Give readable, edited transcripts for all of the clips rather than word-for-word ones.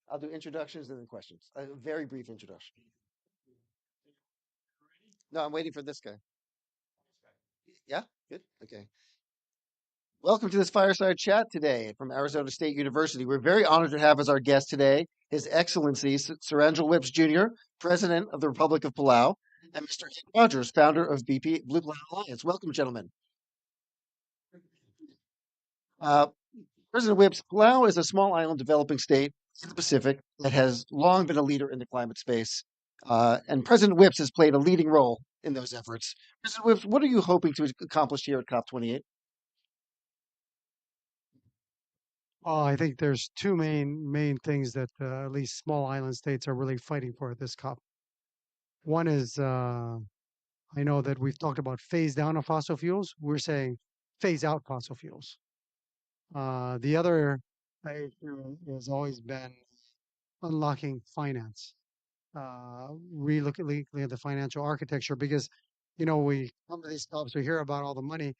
I'll do introductions and then questions. A very brief introduction. No, I'm waiting for this guy. Yeah, good. Okay. Welcome to this fireside chat today from Arizona State University. We're very honored to have as our guest today His Excellency Sarangel Whips Jr., President of the Republic of Palau, and Mr. Henk Rogers, founder of BP Blue Planet Alliance. Welcome, gentlemen. Uh, President Whips, Palau is a small island developing state in the Pacific that has long been a leader in the climate space. And President Whips has played a leading role in those efforts. President Whips, what are you hoping to accomplish here at COP28? Oh, I think there's two main things that at least small island states are really fighting for at this COP. One is I know that we've talked about phase down of fossil fuels. We're saying phase out fossil fuels. The other issue has always been unlocking finance, relooking at the financial architecture, because we come to these COPs, we hear about all the money,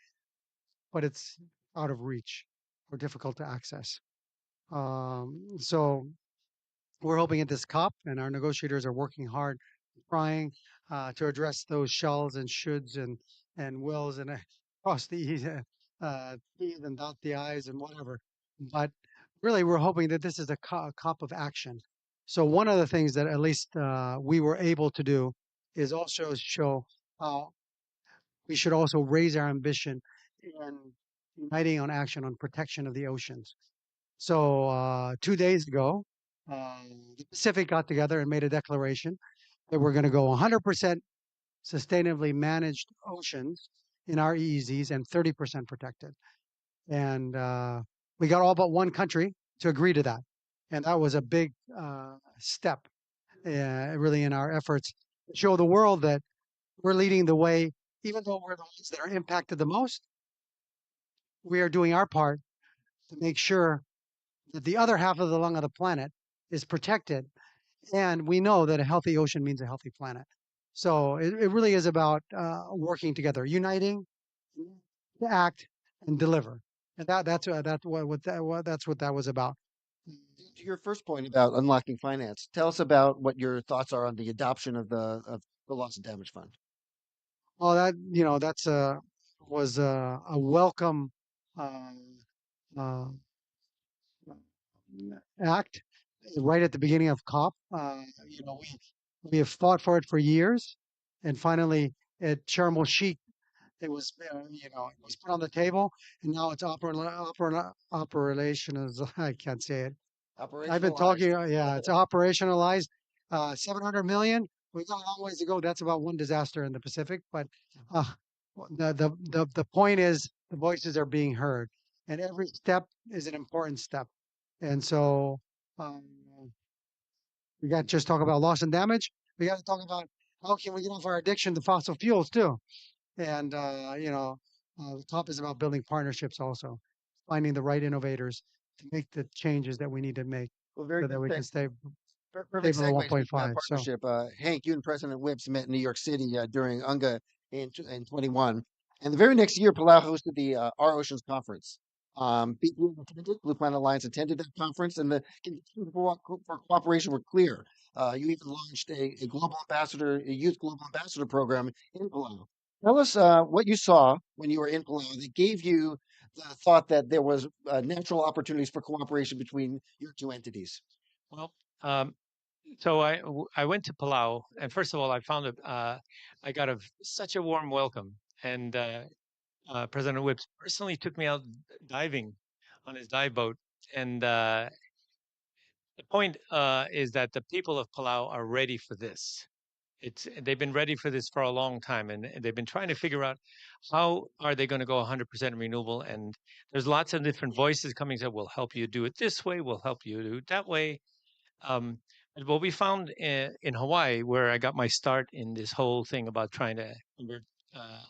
but it's out of reach or difficult to access. So we're hoping at this COP, and our negotiators are working hard, trying to address those shalls and shoulds and wills and cross the T's and dot the I's and whatever. But really, we're hoping that this is a COP of action. So one of the things that at least we were able to do is also show how we should also raise our ambition in uniting on action on protection of the oceans. So 2 days ago, the Pacific got together and made a declaration that we're going to go 100% sustainably managed oceans in our EEZs and 30% protected. And we got all but one country to agree to that. And that was a big step, really, in our efforts to show the world that we're leading the way, even though we're the ones that are impacted the most. We are doing our part to make sure that the other half of the lung of the planet is protected. And we know that a healthy ocean means a healthy planet. So it really is about working together, uniting to act and deliver. And that's what that was about. To your first point about unlocking finance, tell us about what your thoughts are on the adoption of the loss and damage fund. Well, that's was a welcome uh, uh, act right at the beginning of COP. We have fought for it for years, and finally at Sharm el Sheikh, it was it was put on the table, and now it's operational. I can't say it. I've been talking. Operationalized. Yeah, it's operationalized. 700 million. We got a long ways to go. That's about one disaster in the Pacific, but uh, the point is the voices are being heard, and every step is an important step. And so um, we got to just talk about loss and damage. We got to talk about how can we get off our addiction to fossil fuels too. And the top is about building partnerships also, finding the right innovators to make the changes that we need to make Well, very so that good. we can stay Perfect below segue. Speaking of 1.5. So partnership, Hank, you and President Whips met in New York City during UNGA in 21. And the very next year, Palau hosted the Our Oceans Conference. Blue Planet Alliance attended that conference, and the conditions for cooperation were clear. You even launched a youth global ambassador program in Palau. Tell us what you saw when you were in Palau that gave you the thought that there was natural opportunities for cooperation between your two entities. Well, um, so I went to Palau, and first of all, I got such a warm welcome, and President Whips personally took me out diving on his dive boat, and the point is that the people of Palau are ready for this. They've been ready for this for a long time, and they've been trying to figure out how are they going to go 100% renewable. And there's lots of different voices coming that will help you do it this way, will help you do it that way. And what we found in Hawaii, where I got my start in this whole thing about trying to convert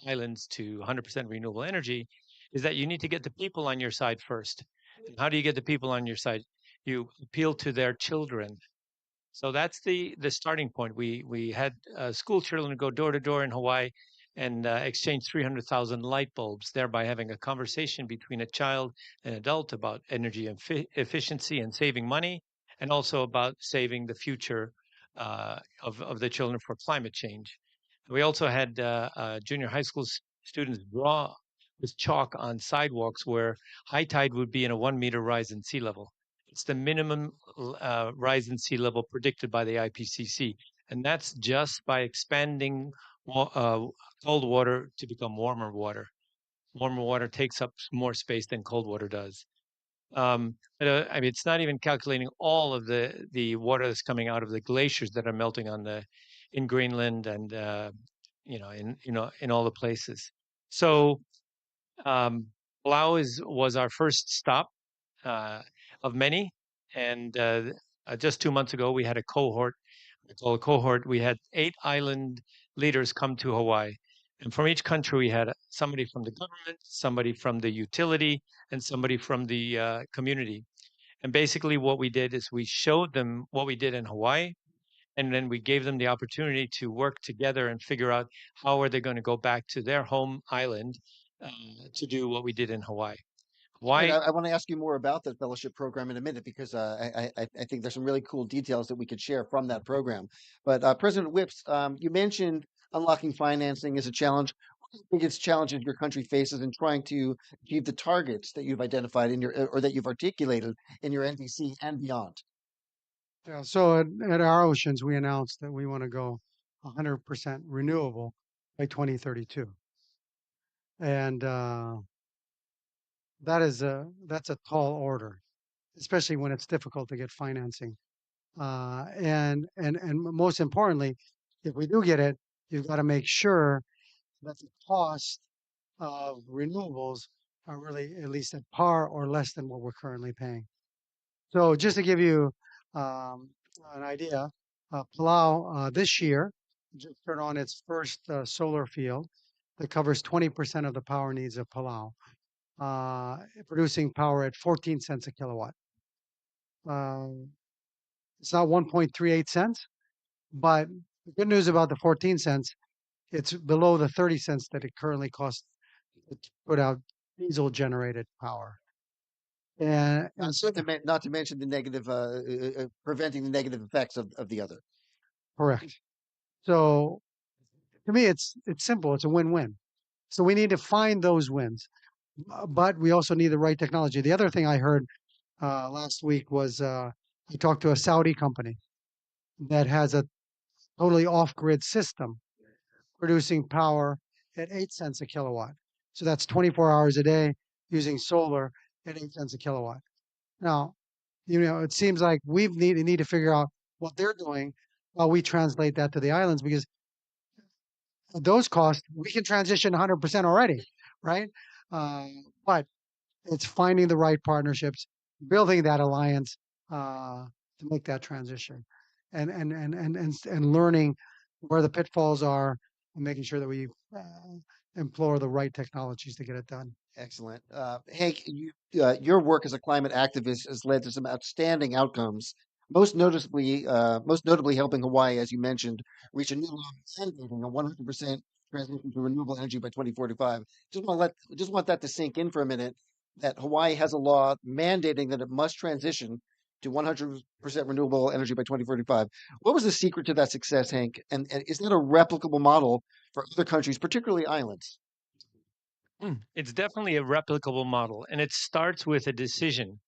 islands to 100% renewable energy, is that you need to get the people on your side first. And how do you get the people on your side? you appeal to their children. So that's the starting point. We had school children go door to door in Hawaii and exchange 300,000 light bulbs, thereby having a conversation between a child and adult about energy and efficiency and saving money, and also about saving the future of the children for climate change. We also had junior high school students draw with chalk on sidewalks where high tide would be in a 1 meter rise in sea level. It's the minimum rise in sea level predicted by the IPCC, and that's just by expanding cold water to become warmer water. Warmer water takes up more space than cold water does. I mean, it's not even calculating all of the water that's coming out of the glaciers that are melting in Greenland and in all the places. So um, Palau was our first stop uh, of many. And just 2 months ago, we had a cohort. I call a cohort. We had 8 island leaders come to Hawaii. And from each country, we had somebody from the government, somebody from the utility, and somebody from the community. And basically, what we did is we showed them what we did in Hawaii, and then we gave them the opportunity to work together and figure out how are they going to go back to their home island uh, to do what we did in Hawaii. Great. Hawaii I want to ask you more about that fellowship program in a minute because I think there's some really cool details that we could share from that program. But President Whips, you mentioned unlocking financing is a challenge. What are the biggest challenges your country faces in trying to achieve the targets that you've identified in your or that you've articulated in your NDC and beyond? Yeah, so at our oceans, we announced that we want to go 100% renewable by 2032, and that's a tall order, especially when it's difficult to get financing. And most importantly, if we do get it, you've got to make sure that the cost of renewables are really at least at par or less than what we're currently paying. So just to give you um, an idea, Palau this year just turned on its first solar field that covers 20% of the power needs of Palau, producing power at 14 cents a kilowatt. Um, it's not 1.38 cents, but the good news about the 14 cents, it's below the 30 cents that it currently costs to put out diesel generated power. And so, Not to mention the negative, preventing the negative effects of the other. correct. So to me, it's simple. It's a win-win. So we need to find those wins, but we also need the right technology. The other thing I heard last week was I talked to a Saudi company that has a totally off-grid system producing power at 8 cents a kilowatt. So that's 24 hours a day using solar at 8 cents a kilowatt. Now, it seems like need to figure out what they're doing while we translate that to the islands because those costs we can transition 100% already, right? But it's finding the right partnerships, building that alliance to make that transition, and learning where the pitfalls are, and making sure that we implore the right technologies to get it done. Excellent. Hank, your work as a climate activist has led to some outstanding outcomes, most notably helping Hawaii, as you mentioned, reach a new law mandating a 100% transition to renewable energy by 2045. Just want that to sink in for a minute, that Hawaii has a law mandating that it must transition to 100% renewable energy by 2045. What was the secret to that success, Hank? And is that a replicable model for other countries, particularly islands? It's definitely a replicable model, and it starts with a decision.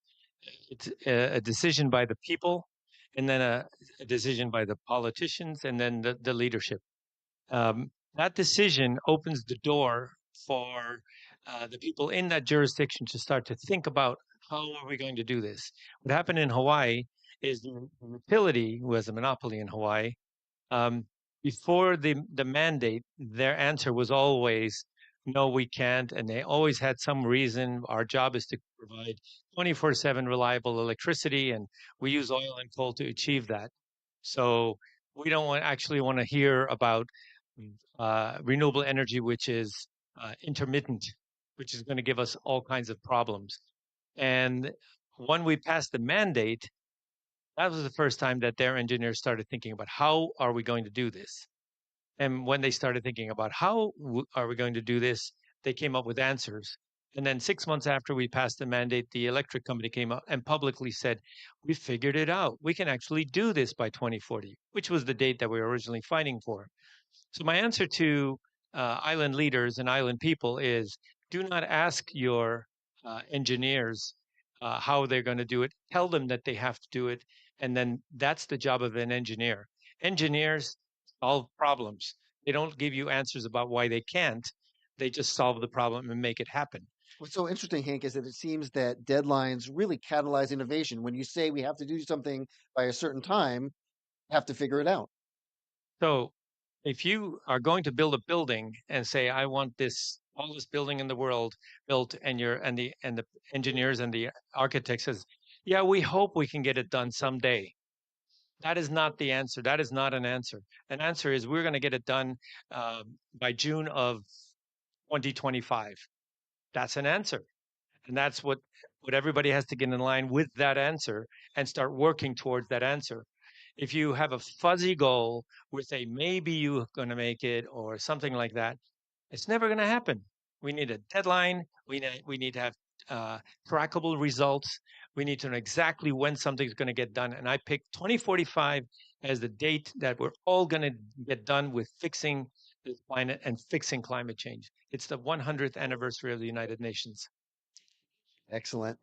It's a decision by the people, and then a decision by the politicians, and then the leadership. That decision opens the door for the people in that jurisdiction to start to think about how are we going to do this. What happened in Hawaii is the utility, who has a monopoly in Hawaii, um, before the mandate, their answer was always, no, we can't. And they always had some reason. Our job is to provide 24/7 reliable electricity, and we use oil and coal to achieve that. So we don't actually want to hear about renewable energy, which is intermittent, which is going to give us all kinds of problems. And when we passed the mandate, that was the first time that their engineers started thinking about how are we going to do this. And when they started thinking about how are we going to do this, they came up with answers. And then 6 months after we passed the mandate, the electric company came up and publicly said, we figured it out. We can actually do this by 2040, which was the date that we were originally fighting for. So my answer to island leaders and island people is do not ask your engineers how they're going to do it. Tell them that they have to do it. And then that's the job of an engineer. Engineers solve problems. They don't give you answers about why they can't. They just solve the problem and make it happen. What's so interesting, Hank, is that it seems that deadlines really catalyze innovation. When you say we have to do something by a certain time, you have to figure it out. So if you are going to build a building and say, I want this all this building in the world built, and the engineers and the architect says, yeah, we hope we can get it done someday. That is not the answer. That is not an answer. An answer is we're going to get it done by June of 2025. That's an answer. And that's what everybody has to get in line with that answer and start working towards that answer. If you have a fuzzy goal with a maybe you're going to make it or something like that, it's never going to happen. We need a deadline. We need to have trackable results. We need to know exactly when something's going to get done. And I picked 2045 as the date that we're all going to get done with fixing the planet and fixing climate change. It's the 100th anniversary of the United Nations. Excellent.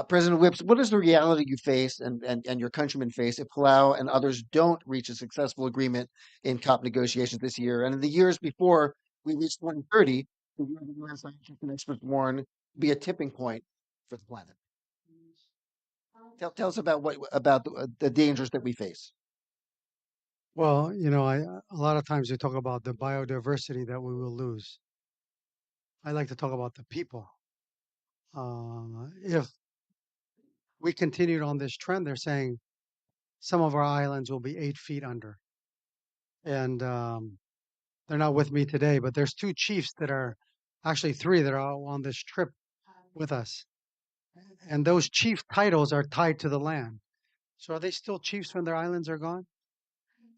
President Whips, what is the reality you face and your countrymen face if Palau and others don't reach a successful agreement in COP negotiations this year? And in the years before we reach 2030, the year the UN scientists and experts warn will be a tipping point for the planet. Tell us about the dangers that we face. Well, a lot of times we talk about the biodiversity that we will lose. I like to talk about the people. If we continued on this trend, they're saying some of our islands will be 8 feet under. And they're not with me today, but there's two chiefs that are actually three that are on this trip with us. And those chief titles are tied to the land. So are they still chiefs when their islands are gone?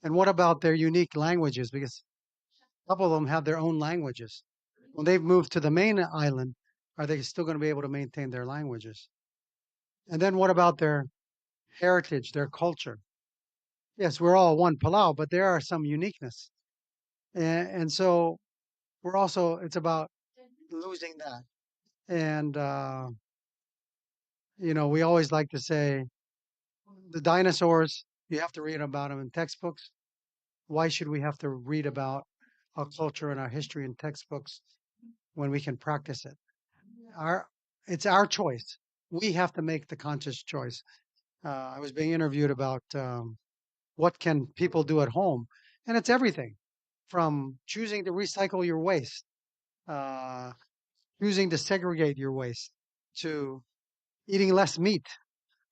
And what about their unique languages? Because a couple of them have their own languages. When they've moved to the main island, are they still going to be able to maintain their languages? And then what about their heritage, their culture? Yes, we're all one Palau, but there are some uniqueness. And so it's about losing that. And, we always like to say the dinosaurs, you have to read about them in textbooks. Why should we have to read about our culture and our history in textbooks when we can practice it? It's our choice. We have to make the conscious choice. I was being interviewed about what can people do at home, and it's everything from choosing to recycle your waste, uh, choosing to segregate your waste, to eating less meat,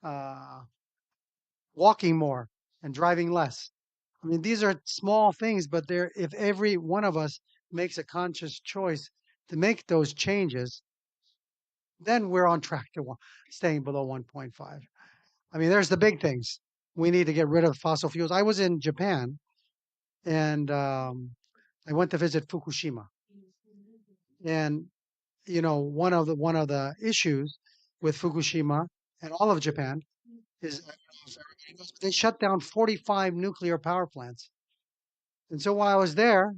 uh, walking more, and driving less. I mean, these are small things, but if every one of us makes a conscious choice to make those changes, then we're on track to staying below 1.5. I mean, there's the big things. We need to get rid of fossil fuels. I was in Japan, and I went to visit Fukushima. And one of the issues with Fukushima and all of Japan is they shut down 45 nuclear power plants. And so while I was there,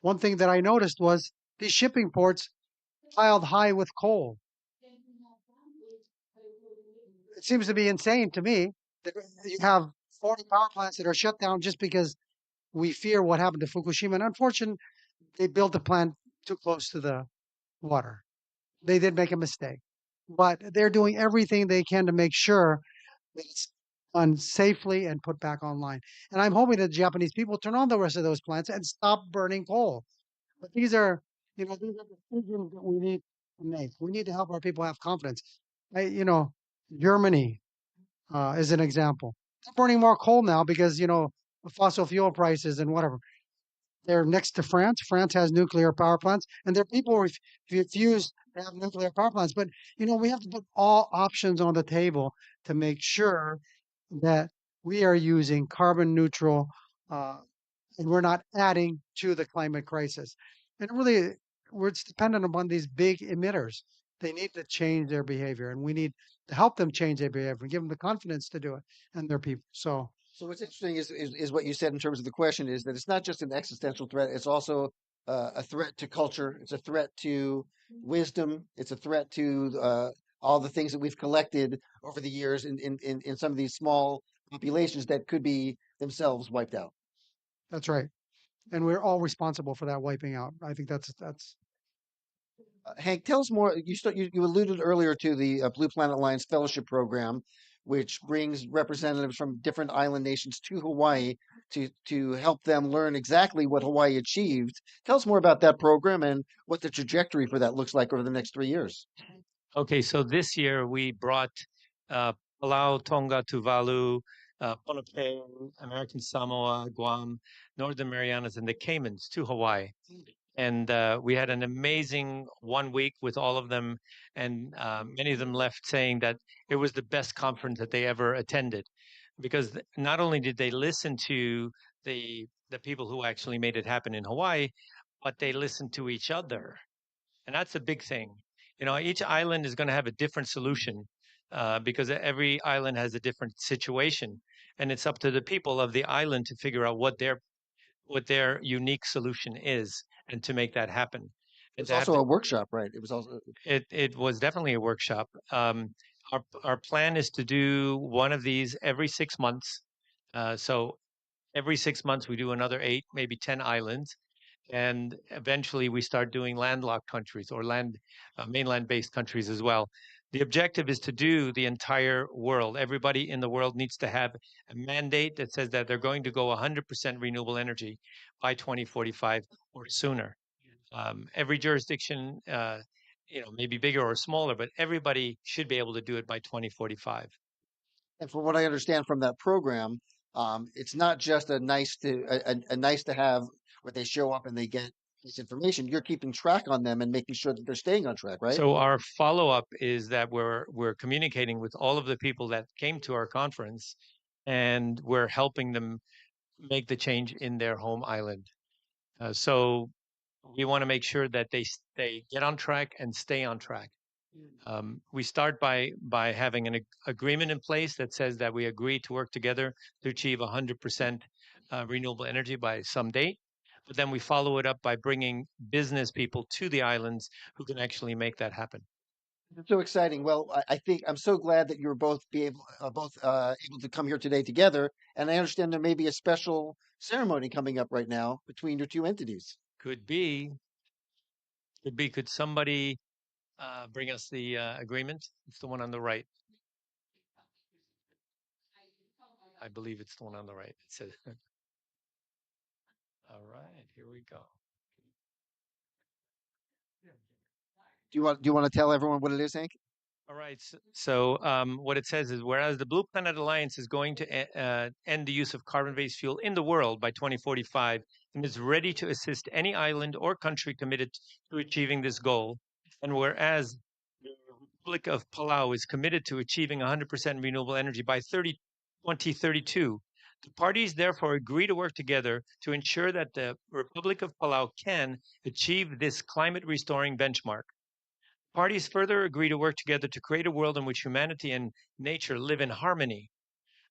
one thing that I noticed was these shipping ports piled high with coal. It seems to be insane to me that you have 40 power plants that are shut down just because we fear what happened to Fukushima. And unfortunately, they built the plant too close to the water. They did make a mistake, but they're doing everything they can to make sure that it's done safely and put back online. And I'm hoping that the Japanese people turn on the rest of those plants and stop burning coal. But these are decisions that we need to make. We need to help our people have confidence. Germany is an example. They're burning more coal now because, of fossil fuel prices and whatever. They're next to France. France has nuclear power plants, and there are people who refuse to have nuclear power plants. But we have to put all options on the table to make sure that we are using carbon neutral, uh, and we're not adding to the climate crisis. And really, it's dependent upon these big emitters. They need to change their behavior, and we need to help them change their behavior and give them the confidence to do it and their people. So what's interesting is what you said in terms of the question is that it's not just an existential threat; it's also a threat to culture. It's a threat to wisdom. It's a threat to all the things that we've collected over the years in some of these small populations that could be themselves wiped out. that's right. And we're all responsible for that wiping out. I think that's Hank, tell us more. You alluded earlier to the Blue Planet Alliance Fellowship Program, which brings representatives from different island nations to Hawaii to help them learn exactly what Hawaii achieved. Tell us more about that program and what the trajectory for that looks like over the next 3 years. Okay, so this year we brought uh, Palau, Tonga, Tuvalu, Pohnpei, American Samoa, Guam, Northern Marianas, and the Caymans to Hawaii. And we had an amazing 1 week with all of them, and many of them left saying that it was the best conference that they ever attended, because not only did they listen to the people who actually made it happen in Hawaii, but they listened to each other, and that's a big thing. Each island is going to have a different solution because every island has a different situation, and it's up to the people of the island to figure out what their unique solution is and to make that happen. It And was to have also the, a workshop, right? It was also it was definitely a workshop. Our plan is to do one of these every 6 months. So every 6 months we do another 8, maybe 10 islands, and eventually we start doing landlocked countries or mainland-based countries as well. The objective is to do the entire world. Everybody in the world needs to have a mandate that says that they're going to go 100% renewable energy by 2045 or sooner. Every jurisdiction, maybe bigger or smaller, but everybody should be able to do it by 2045. and from what I understand from that program, it's not just a nice to have where they show up and they get this information. You're keeping track on them and making sure that they're staying on track, right? So our follow-up is that we're communicating with all of the people that came to our conference, and we're helping them make the change in their home island. So we want to make sure that they get on track and stay on track. We start by having an agreement in place that says that we agree to work together to achieve 100% renewable energy by some date. But then we follow it up by bringing business people to the islands who can actually make that happen. It's so exciting. Well, I think I'm so glad that you're both able to come here today together. And I understand there may be a special ceremony coming up right now between your two entities. Could be, could somebody bring us the agreement? It's the one on the right. I believe it's the one on the right. It says, all right, here we go. Do you want to tell everyone what it is, Hank? All right. So what it says is, whereas the Blue Planet Alliance is going to end the use of carbon-based fuel in the world by 2045 and is ready to assist any island or country committed to achieving this goal, and whereas the Republic of Palau is committed to achieving 100% renewable energy by 2032, the parties therefore agree to work together to ensure that the Republic of Palau can achieve this climate restoring benchmark. Parties further agree to work together to create a world in which humanity and nature live in harmony.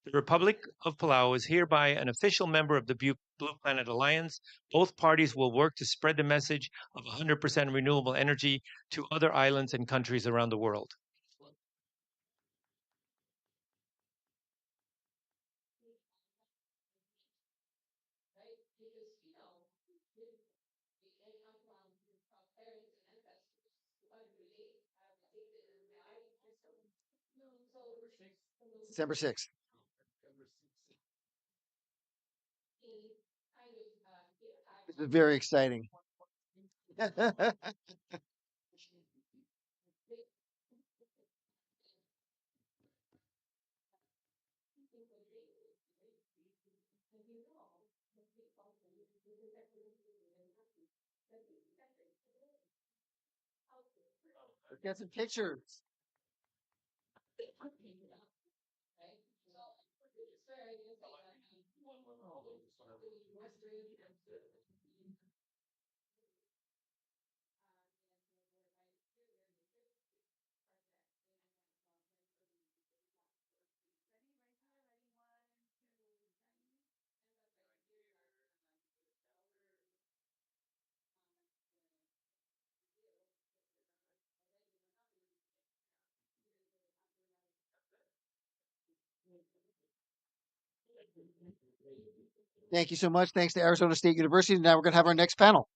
The Republic of Palau is hereby an official member of the Blue Planet Alliance. Both parties will work to spread the message of 100% renewable energy to other islands and countries around the world. December 6th. This is very exciting. Let's get some pictures. Thank you so much. Thanks to Arizona State University. Now we're going to have our next panel.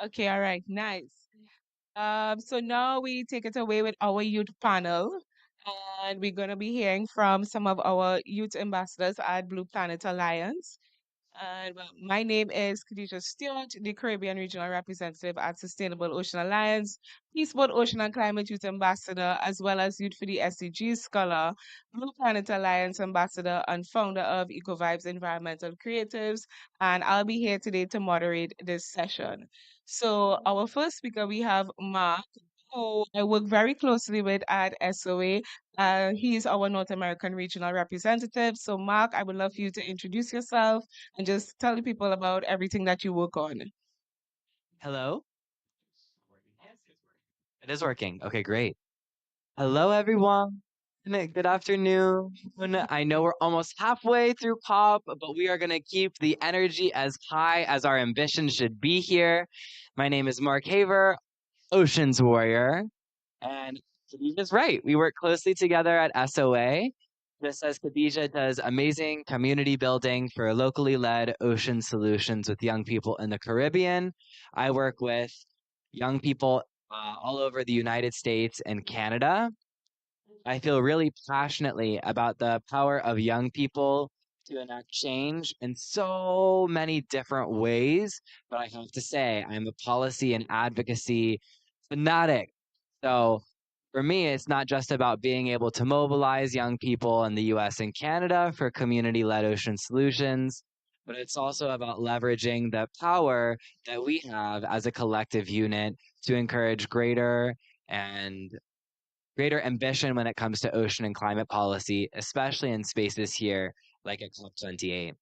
Okay, all right, nice. So now we take it away with our youth panel, and we're going to be hearing from some of our youth ambassadors at Blue Planet Alliance. And well, my name is Khadija Stewart, the Caribbean Regional Representative at Sustainable Ocean Alliance, Peaceboat Ocean and Climate Youth Ambassador, as well as Youth for the SDGs Scholar, Blue Planet Alliance Ambassador, and founder of EcoVibes Environmental Creatives. And I'll be here today to moderate this session. So, our first speaker, we have Mark, who I work very closely with at SOA. He is our North American regional representative. So, Mark, I would love for you to introduce yourself and just tell the people about everything that you work on. Hello? It is working. Okay, great. Hello, everyone. Good afternoon. I know we're almost halfway through COP, but we are going to keep the energy as high as our ambition should be here. My name is Mark Haver, Oceans Warrior. And he's just right. We work closely together at SOA. Just as Khadija does amazing community building for locally led ocean solutions with young people in the Caribbean, I work with young people all over the United States and Canada. I feel really passionately about the power of young people to enact change in so many different ways. But I have to say, I'm a policy and advocacy fanatic. So for me, it's not just about being able to mobilize young people in the US and Canada for community led ocean solutions, but it's also about leveraging the power that we have as a collective unit to encourage and greater ambition when it comes to ocean and climate policy, especially in spaces here like at COP28.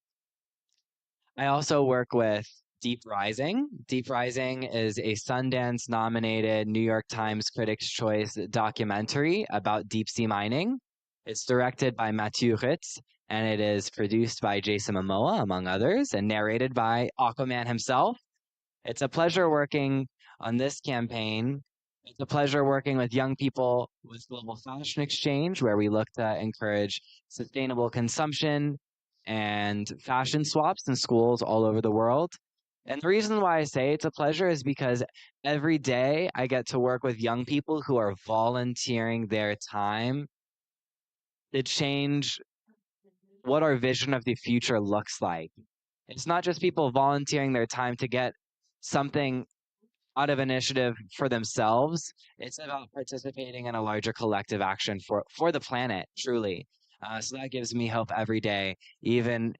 I also work with Deep Rising. Deep Rising is a Sundance nominated New York Times Critics' Choice documentary about deep sea mining. It's directed by Mathieu Ritz and it is produced by Jason Momoa, among others, and narrated by Aquaman himself. It's a pleasure working on this campaign. It's a pleasure working with young people with Global Fashion Exchange, where we look to encourage sustainable consumption and fashion swaps in schools all over the world. And the reason why I say it's a pleasure is because every day I get to work with young people who are volunteering their time to change what our vision of the future looks like. It's not just people volunteering their time to get something out of initiative for themselves. It's about participating in a larger collective action for the planet, truly. So that gives me hope every day, even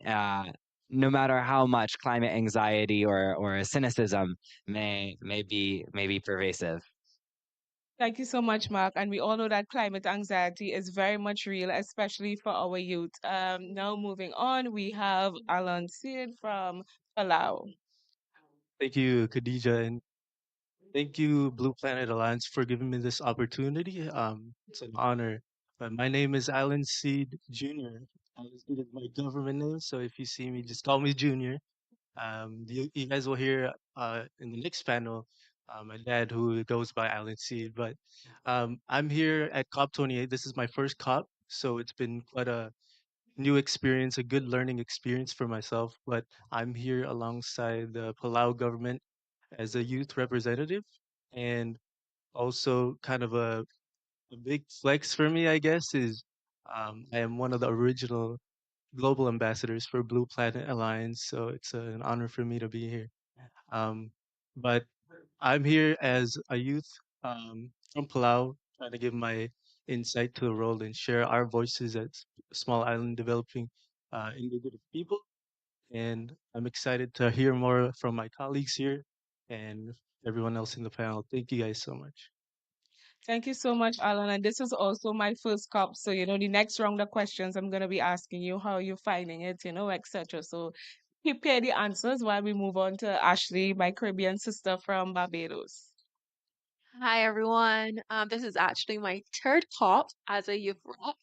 no matter how much climate anxiety or cynicism may be pervasive. Thank you so much, Mark. And we all know that climate anxiety is very much real, especially for our youth. Now, moving on, we have Alan Seid from Palau. Thank you, Khadija, and thank you, Blue Planet Alliance, for giving me this opportunity. It's an honor. But my name is Alan Seed Jr. Alan Seed is my government name, so if you see me, just call me Junior. You guys will hear in the next panel my dad, who goes by Alan Seed. But I'm here at COP28. This is my first COP, so it's been quite a new experience, a good learning experience for myself. But I'm here alongside the Palau government as a youth representative, and also kind of a big flex for me, I guess, is I am one of the original global ambassadors for Blue Planet Alliance, so it's an honor for me to be here. Um, but I'm here as a youth from Palau, trying to give my insight to the role and share our voices as a small island developing indigenous people. And I'm excited to hear more from my colleagues here and everyone else in the panel. Thank you guys so much. Thank you so much, Alan. And this is also my first COP. So, the next round of questions, I'm going to be asking you how you're finding it, etc. So prepare the answers while we move on to Ashley, my Caribbean sister from Barbados. Hi everyone. This is actually my third COP as a youth rep,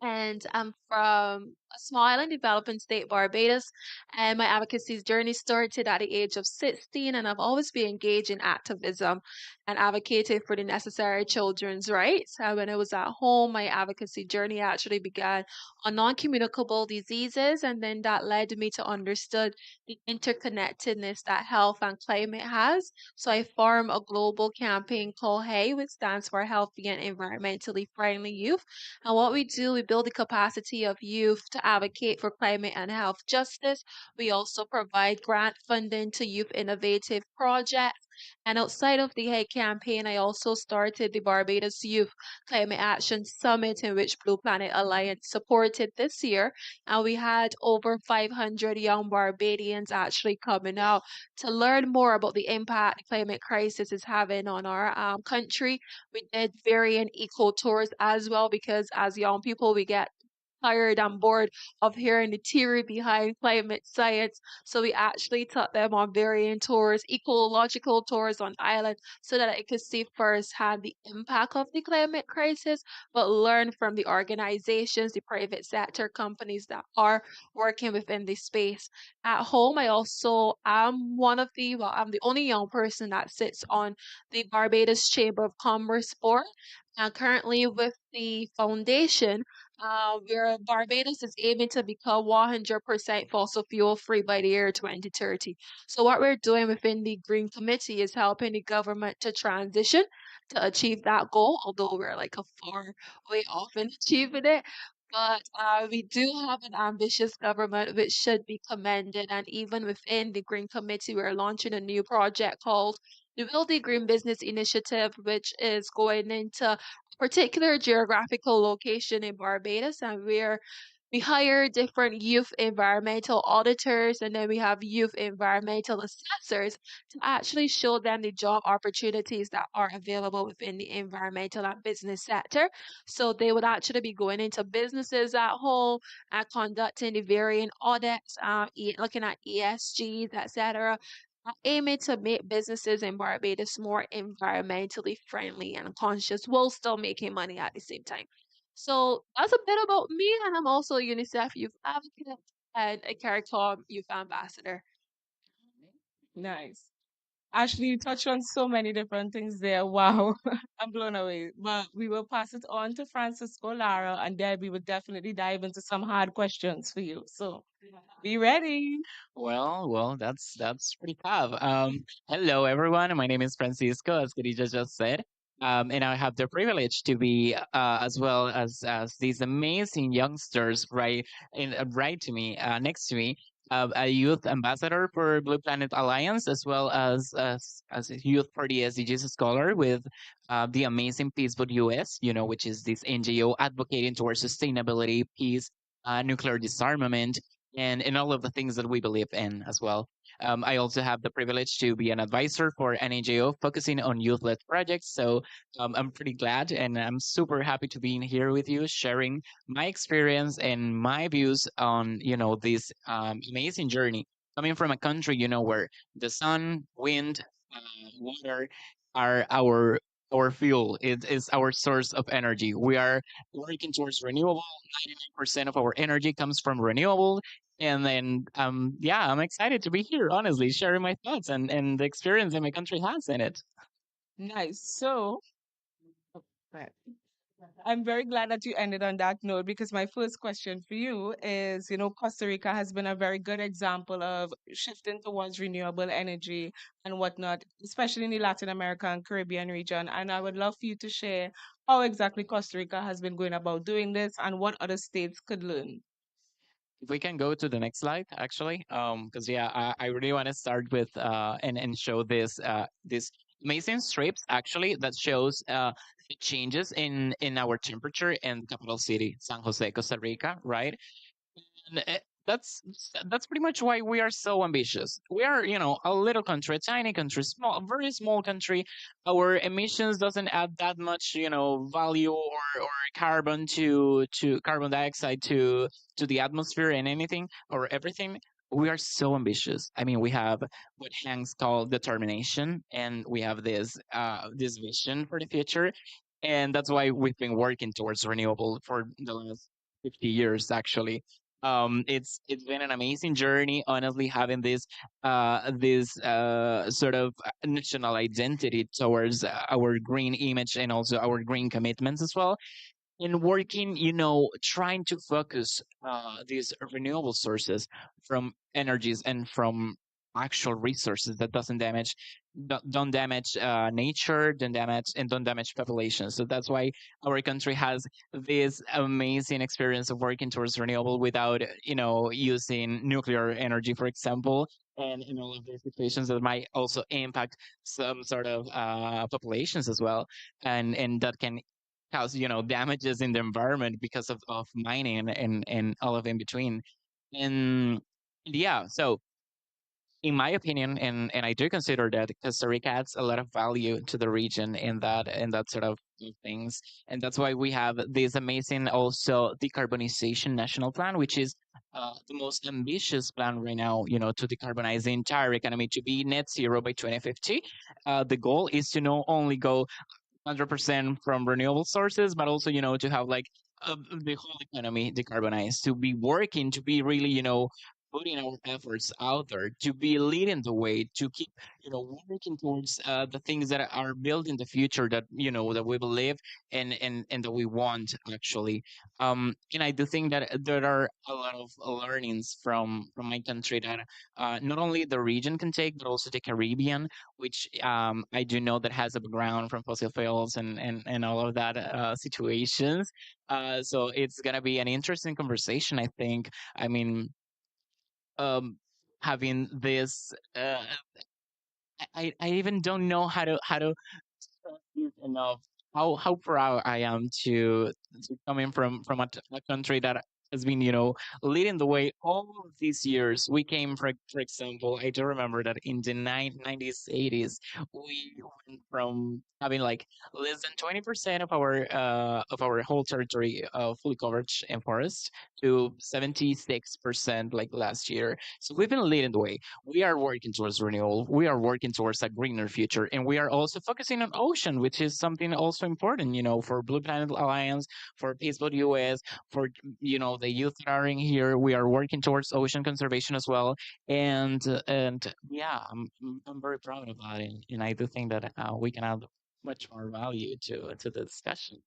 and I'm from a small island developing state, Barbados. And my advocacy journey started at the age of 16, and I've always been engaged in activism and advocating for the necessary children's rights. When I was at home, my advocacy journey actually began on non-communicable diseases, and then that led me to understand the interconnectedness that health and climate has. So I formed a global campaign called HEY, which stands for Healthy and Environmentally Friendly Youth. And what we do, we build the capacity of youth to advocate for climate and health justice. We also provide grant funding to youth innovative projects. And outside of the HEY campaign, I also started the Barbados Youth Climate Action Summit, in which Blue Planet Alliance supported this year. And we had over 500 young Barbadians actually coming out to learn more about the impact the climate crisis is having on our country. We did varying eco tours as well, because as young people, we get tired and bored of hearing the theory behind climate science. So we actually took them on varying tours, ecological tours on island, so that I could see firsthand the impact of the climate crisis, but learn from the organizations, the private sector companies that are working within this space. At home, I also am I'm the only young person that sits on the Barbados Chamber of Commerce board. And currently with the foundation, where Barbados is aiming to become 100% fossil fuel free by the year 2030. So what we're doing within the Green Committee is helping the government to transition to achieve that goal, although we're like a far way off in achieving it. But we do have an ambitious government which should be commended. And even within the Green Committee, we're launching a new project called the Wildy Green Business Initiative, which is going into particular geographical location in Barbados, and we hire different youth environmental auditors, and then we have youth environmental assessors to actually show them the job opportunities that are available within the environmental and business sector. So they would actually be going into businesses at home and conducting the varying audits, looking at ESGs, etc., aiming to make businesses in Barbados more environmentally friendly and conscious while still making money at the same time. So that's a bit about me, and I'm also a UNICEF Youth Advocate and a CARICOM Youth Ambassador. Nice. Ashley, you touched on so many different things there. Wow, I'm blown away. But we will pass it on to Francisco, Lara, and then we will definitely dive into some hard questions for you. So be ready. Well, that's pretty tough. Hello everyone. My name is Francisco, as Khadija just said. And I have the privilege to be, as well as these amazing youngsters right to me, next to me, a youth ambassador for Blue Planet Alliance, as well as a youth for the SDGs scholar with the amazing Peaceboat US, which is this NGO advocating towards sustainability, peace, nuclear disarmament, and all of the things that we believe in as well. I also have the privilege to be an advisor for an NGO focusing on youth-led projects. So I'm pretty glad and I'm super happy to be in here with you, sharing my experience and my views on this amazing journey. Coming from a country where the sun, wind, water are our fuel. It is our source of energy. We are working towards renewable. 99% of our energy comes from renewable, and then, yeah, I'm excited to be here, honestly, sharing my thoughts and the experience that my country has in it. Nice. So, right. I'm very glad that you ended on that note because my first question for you is, Costa Rica has been a very good example of shifting towards renewable energy and whatnot, especially in the Latin America and Caribbean region. And I would love for you to share how exactly Costa Rica has been going about doing this and what other states could learn. If we can go to the next slide, actually, because yeah, I really want to start with and show this amazing strips actually that shows the changes in our temperature in the capital city, San Jose, Costa Rica, right? And that's pretty much why we are so ambitious. We are, a little country, a tiny country, small, very small country. Our emissions doesn't add that much, value or carbon to carbon dioxide to the atmosphere and anything or everything. We are so ambitious. I mean, we have what Hank's called determination, and we have this vision for the future, and that's why we've been working towards renewable for the last 50 years, actually. It's been an amazing journey, honestly, having this sort of national identity towards our green image and also our green commitments as well, and working, trying to focus these renewable sources from energies and from actual resources that don't damage nature, don't damage populations. So that's why our country has this amazing experience of working towards renewable without, using nuclear energy, for example, and in all of these situations that might also impact some sort of populations as well, and that can cause damages in the environment because of mining and all of in between. And yeah, so in my opinion, and I do consider that Costa Rica adds a lot of value to the region in that sort of things, and that's why we have this amazing also decarbonization national plan, which is the most ambitious plan right now, to decarbonize the entire economy to be net zero by 2050. The goal is to not only go 100% from renewable sources, but also, to have like the whole economy decarbonized, to be working, to be really, putting our efforts out there, to be leading the way, to keep working towards the things that are built in the future, that that we believe and that we want actually. And I do think that there are a lot of learnings from my country that not only the region can take, but also the Caribbean, which I do know that has a background from fossil fuels and all of that situations. So it's gonna be an interesting conversation, I think. I mean, um, having this, I even don't know how to express enough how proud I am to coming from a country that has been leading the way all of these years. We came, for example, I do remember that in the 90s 80s we went from having like less than 20% of our whole territory fully covered in forest to 76% like last year. So we've been leading the way. We are working towards renewal. We are working towards a greener future, and we are also focusing on ocean, which is something also important, for Blue Planet Alliance, for Peaceful US, for the youth that are in here. We are working towards ocean conservation as well, and yeah, I'm very proud about it, and I do think that we can add much more value to the discussion.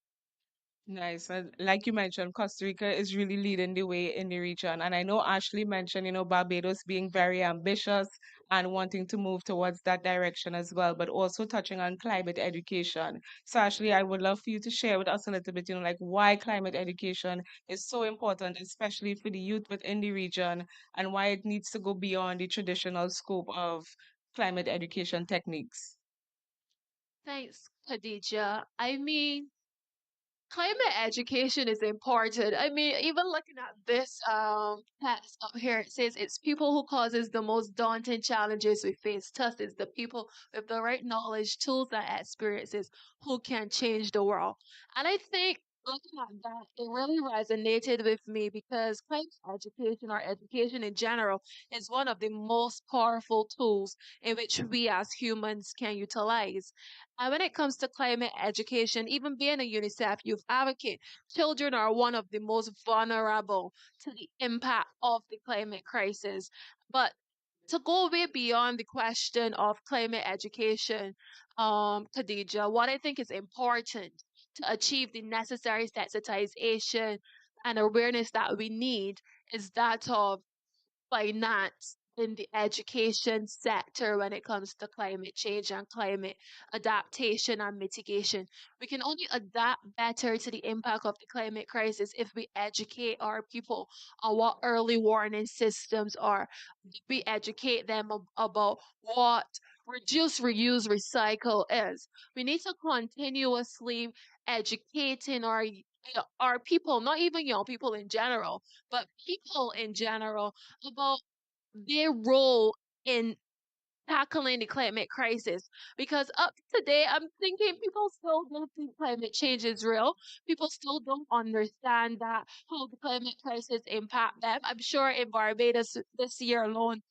Nice. And like you mentioned, Costa Rica is really leading the way in the region. And I know Ashley mentioned, Barbados being very ambitious and wanting to move towards that direction as well, but also touching on climate education. So, Ashley, I would love for you to share with us a little bit, like why climate education is so important, especially for the youth within the region, and why it needs to go beyond the traditional scope of climate education techniques. Thanks, Khadija. I mean, climate education is important. I mean, even looking at this text up here, it says it's people who causes the most daunting challenges we face. Thus, it's the people with the right knowledge, tools, and experiences who can change the world. And I think looking at that, it really resonated with me because climate education or education in general is one of the most powerful tools in which we as humans can utilize. And when it comes to climate education, even being a UNICEF youth advocate, children are one of the most vulnerable to the impact of the climate crisis. But to go way beyond the question of climate education, Khadija, what I think is important to achieve the necessary sensitization and awareness that we need is that of finance in the education sector when it comes to climate change and climate adaptation and mitigation. We can only adapt better to the impact of the climate crisis if we educate our people on what early warning systems are. We educate them about what reduce, reuse, recycle is. We need to continuously educating our people, not even young people in general, but people in general about their role in tackling the climate crisis. Because up to today, I'm thinking people still don't think climate change is real. People still don't understand that how the climate crisis impact them. I'm sure in Barbados this year alone,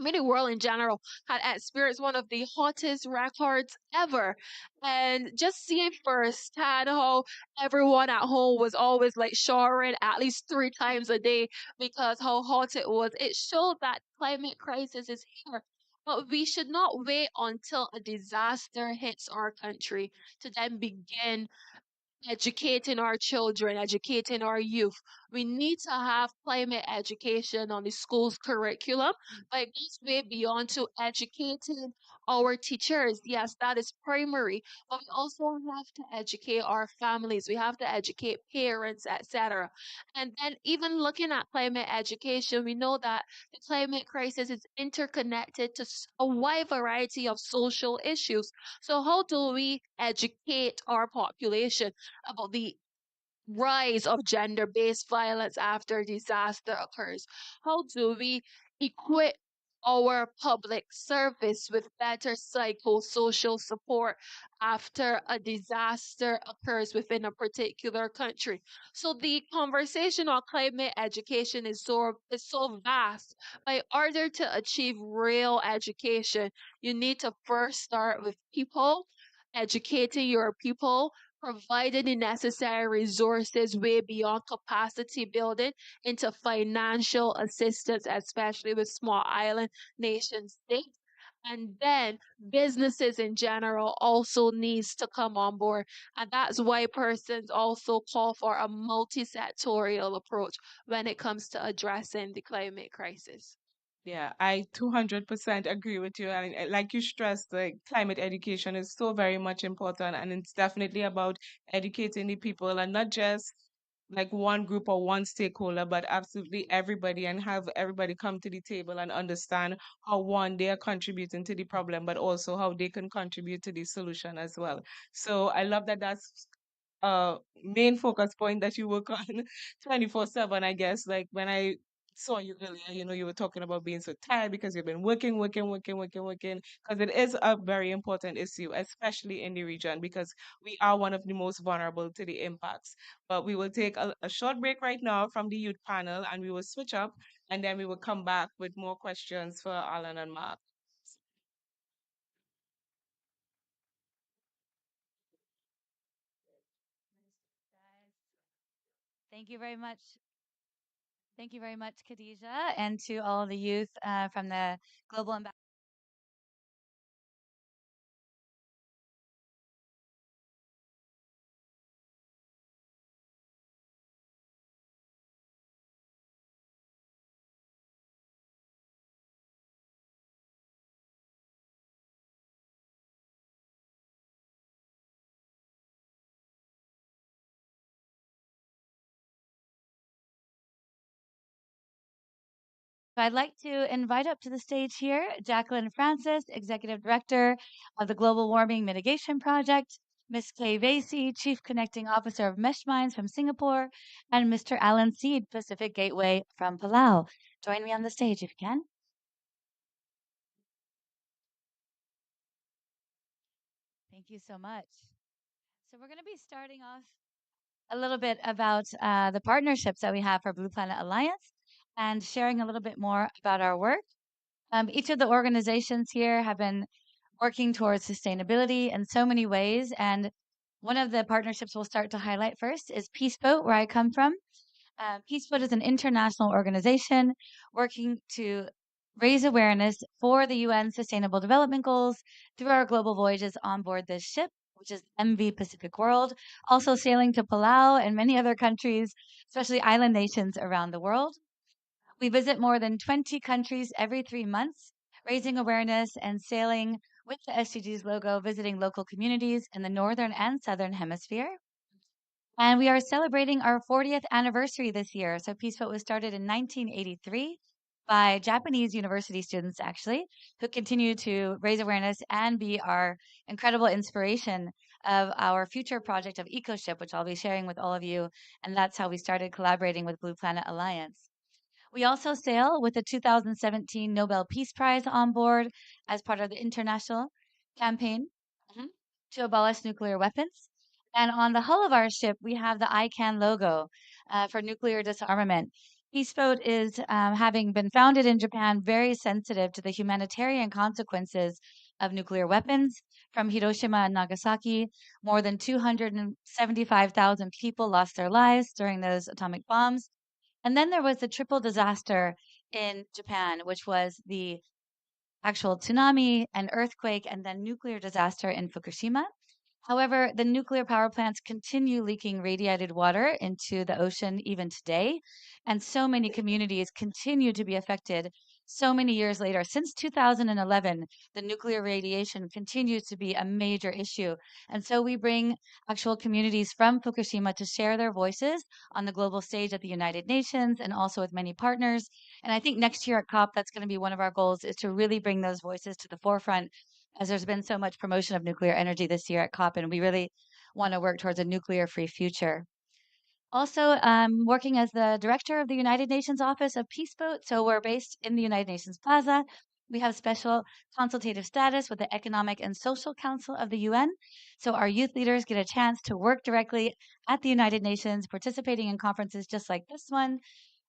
many world in general had experienced one of the hottest records ever. And just seeing firsthand how everyone at home was always like showering at least 3 times a day because how hot it was. It showed that climate crisis is here. But we should not wait until a disaster hits our country to then begin educating our children, educating our youth. We need to have climate education on the school's curriculum, but it goes way beyond to educating our teachers. Yes, that is primary, but we also have to educate our families. We have to educate parents, etc. And then even looking at climate education, we know that the climate crisis is interconnected to a wide variety of social issues. So how do we educate our population about the rise of gender based violence after disaster occurs? How do we equip our public service with better psychosocial support after a disaster occurs within a particular country? So the conversation on climate education is so vast. But in order to achieve real education, you need to first start with people, educating your people providing the necessary resources way beyond capacity building into financial assistance, especially with small island nation states. And then businesses in general also needs to come on board. And that's why persons also call for a multi-sectorial approach when it comes to addressing the climate crisis. Yeah, I 200% agree with you. And like you stressed, like climate education is so very much important. And it's definitely about educating the people and not just like one group or one stakeholder, but absolutely everybody and have everybody come to the table and understand how one, they are contributing to the problem, but also how they can contribute to the solution as well. So I love that that's main focus point that you work on 24/7, I guess. Like when I saw you earlier, you were talking about being so tired because you've been working, because it is a very important issue, especially in the region, because we are one of the most vulnerable to the impacts. But we will take a short break right now from the youth panel and we will switch up and then we will come back with more questions for Alan and Mark. Thank you very much. Thank you very much, Khadija, and to all the youth from the Global Ambassador. I'd like to invite up to the stage here Jacquelyn Francis, Executive Director of the Global Warming Mitigation Project, Ms. Kay Vasey, Chief Connecting Officer of Mesh Mines from Singapore, and Mr. Alan Seid, Pacific Gateway from Palau. Join me on the stage if you can. Thank you so much. So we're going to be starting off a little bit about the partnerships that we have for Blue Planet Alliance and sharing a little bit more about our work. Each of the organizations here have been working towards sustainability in so many ways. And one of the partnerships we'll start to highlight first is Peace Boat, where I come from. Peace Boat is an international organization working to raise awareness for the UN Sustainable Development Goals through our global voyages on board this ship, which is MV Pacific World, also sailing to Palau and many other countries, especially island nations around the world. We visit more than 20 countries every 3 months, raising awareness and sailing with the SDGs logo, visiting local communities in the Northern and Southern Hemisphere. And we are celebrating our 40th anniversary this year. So Peace Boat was started in 1983 by Japanese university students, actually, who continue to raise awareness and be our incredible inspiration of our future project of EcoShip, which I'll be sharing with all of you. And that's how we started collaborating with Blue Planet Alliance. We also sail with the 2017 Nobel Peace Prize on board as part of the international campaign to abolish nuclear weapons. And on the hull of our ship, we have the ICANN logo for nuclear disarmament. Peace Boat is, having been founded in Japan, very sensitive to the humanitarian consequences of nuclear weapons. From Hiroshima and Nagasaki, more than 275,000 people lost their lives during those atomic bombs. And then there was the triple disaster in Japan, which was the actual tsunami and earthquake and then nuclear disaster in Fukushima. However, the nuclear power plants continue leaking radiated water into the ocean even today, and so many communities continue to be affected so many years later. Since 2011, the nuclear radiation continues to be a major issue. And so we bring actual communities from Fukushima to share their voices on the global stage at the United Nations and also with many partners. And I think next year at COP, that's going to be one of our goals, is to really bring those voices to the forefront, as there's been so much promotion of nuclear energy this year at COP, and we really want to work towards a nuclear-free future. Also, working as the director of the United Nations Office of Peace Boat. So we're based in the United Nations Plaza. We have special consultative status with the Economic and Social Council of the UN. So our youth leaders get a chance to work directly at the United Nations, participating in conferences just like this one.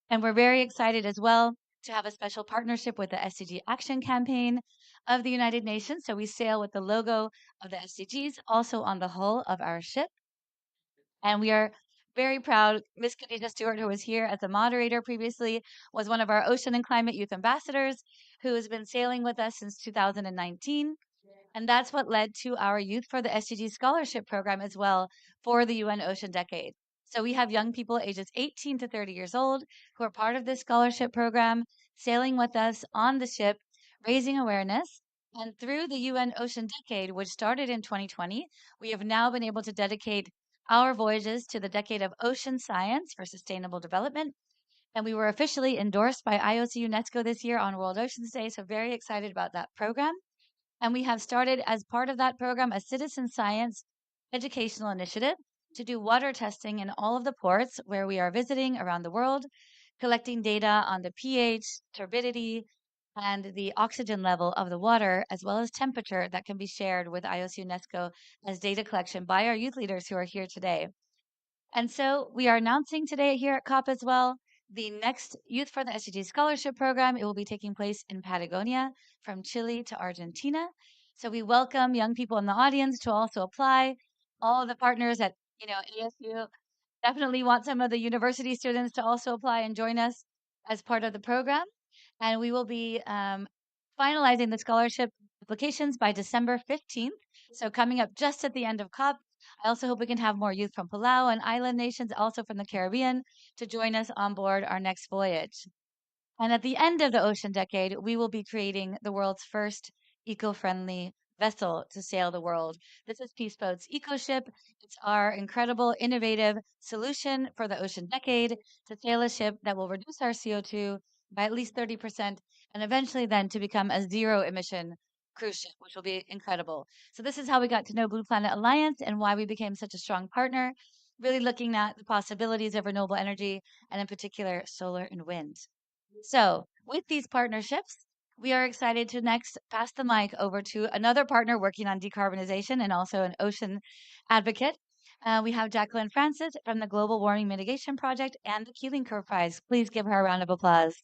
And we're very excited as well to have a special partnership with the SDG Action Campaign of the United Nations. So we sail with the logo of the SDGs also on the hull of our ship. And we are very proud. Miss Khadija Stewart, who was here as a moderator previously, was one of our Ocean and Climate Youth Ambassadors who has been sailing with us since 2019. And that's what led to our Youth for the SDG Scholarship Program as well for the UN Ocean Decade. So we have young people ages 18 to 30 years old who are part of this scholarship program, sailing with us on the ship, raising awareness. And through the UN Ocean Decade, which started in 2020, we have now been able to dedicate our voyages to the decade of ocean science for sustainable development. And we were officially endorsed by IOC UNESCO this year on World Oceans Day. So very excited about that program. And we have started, as part of that program, a citizen science educational initiative to do water testing in all of the ports where we are visiting around the world, collecting data on the pH, turbidity, and the oxygen level of the water, as well as temperature that can be shared with IOC UNESCO as data collection by our youth leaders who are here today. And so we are announcing today here at COP as well the next Youth for the SDG Scholarship Program. It will be taking place in Patagonia from Chile to Argentina. So we welcome young people in the audience to also apply. All of the partners at ASU definitely want some of the university students to also apply and join us as part of the program. And we will be finalizing the scholarship applications by December 15th. So coming up just at the end of COP. I also hope we can have more youth from Palau and island nations, also from the Caribbean, to join us on board our next voyage. And at the end of the ocean decade, we will be creating the world's first eco-friendly vessel to sail the world. This is Peace Boat's EcoShip. It's our incredible, innovative solution for the ocean decade to sail a ship that will reduce our CO2 by at least 30% and eventually then to become a zero emission cruise ship, which will be incredible. So this is how we got to know Blue Planet Alliance and why we became such a strong partner, really looking at the possibilities of renewable energy and in particular solar and wind. So, with these partnerships, we are excited to next pass the mic over to another partner working on decarbonization and also an ocean advocate. We have Jacquelyn Francis from the Global Warming Mitigation Project and the Keeling Curve Prize. Please give her a round of applause.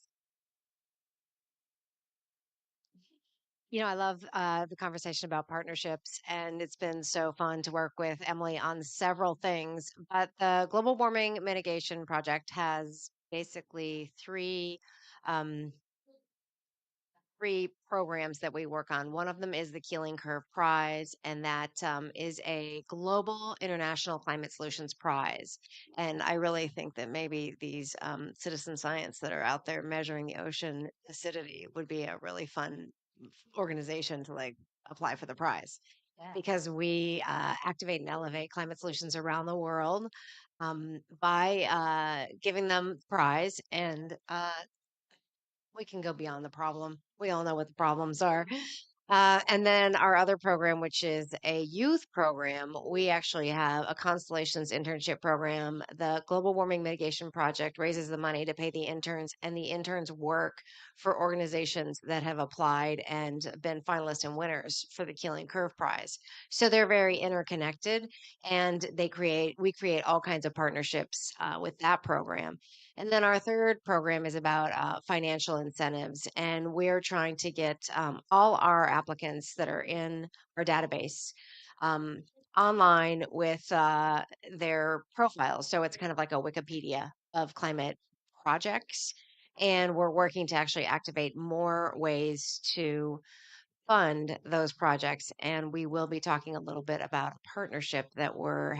I love the conversation about partnerships, and it's been so fun to work with Emily on several things. But the Global Warming Mitigation Project has basically um, three programs that we work on. One of them is the Keeling Curve Prize, and that is a global international climate solutions prize. And I really think that maybe these citizen science that are out there measuring the ocean acidity would be a really fun organization to apply for the prize. Yeah. Because we activate and elevate climate solutions around the world by giving them prize, and we can go beyond the problem. We all know what the problems are. And then our other program, which is a youth program, we actually have a Constellations internship program. The Global Warming Mitigation Project raises the money to pay the interns, and the interns work for organizations that have applied and been finalists and winners for the Keeling Curve Prize. So they're very interconnected, and we create all kinds of partnerships with that program. And then our third program is about financial incentives, and we're trying to get all our applicants that are in our database um, online with their profiles. So it's kind of like a Wikipedia of climate projects. And we're working to actually activate more ways to fund those projects. And we will be talking a little bit about a partnership that we're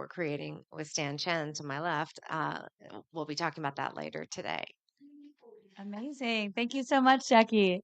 creating with Stan Chen to my left. We'll be talking about that later today. Amazing. Thank you so much, Jackie.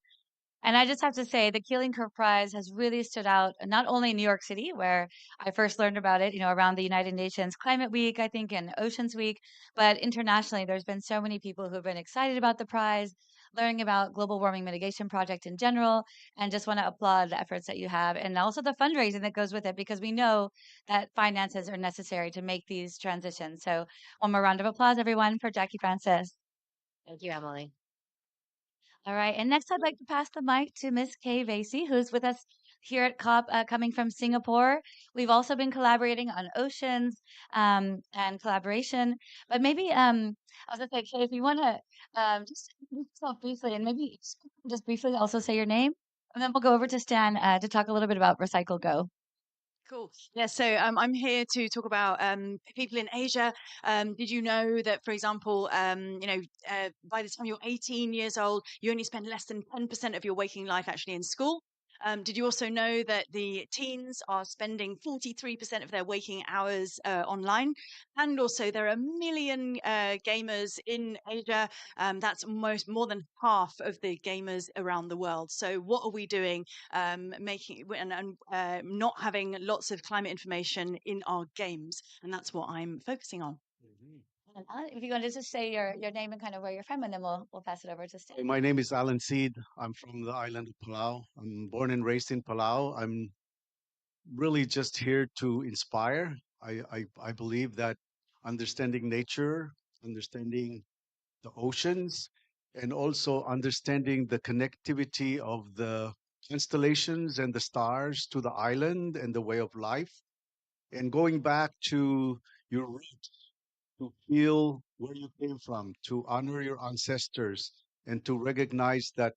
And I just have to say, the Keeling Curve Prize has really stood out, not only in New York City, where I first learned about it, around the United Nations Climate Week, I think, and Oceans Week, but internationally, there's been so many people who've been excited about the prize, learning about Global Warming Mitigation Project in general, and just want to applaud the efforts that you have, and also the fundraising that goes with it, because we know that finances are necessary to make these transitions. So one more round of applause, everyone, for Jackie Francis. Thank you, Emily. All right. And next, I'd like to pass the mic to Miss Kay Vasey, who's with us here at COP, coming from Singapore. We've also been collaborating on oceans and collaboration. But maybe I was going to say, Kay, if you want to just introduce yourself briefly and maybe just briefly also say your name. And then we'll go over to Stan to talk a little bit about Recycle Go. Cool. Yeah, so I'm here to talk about people in Asia. Did you know that, for example, by the time you're 18 years old, you only spend less than 10% of your waking life actually in school? Did you also know that the teens are spending 43% of their waking hours online? And also, there are a million gamers in Asia. That's more than half of the gamers around the world. So, what are we doing not having lots of climate information in our games? And that's what I'm focusing on. If you want to just say your name and kind of where you're from, and then we'll pass it over to Steve. My name is Alan Seid. I'm from the island of Palau. I'm born and raised in Palau. I'm really just here to inspire. I believe that understanding nature, understanding the oceans, and also understanding the connectivity of the constellations and the stars to the island and the way of life, and going back to your roots, to feel where you came from, to honor your ancestors, and to recognize that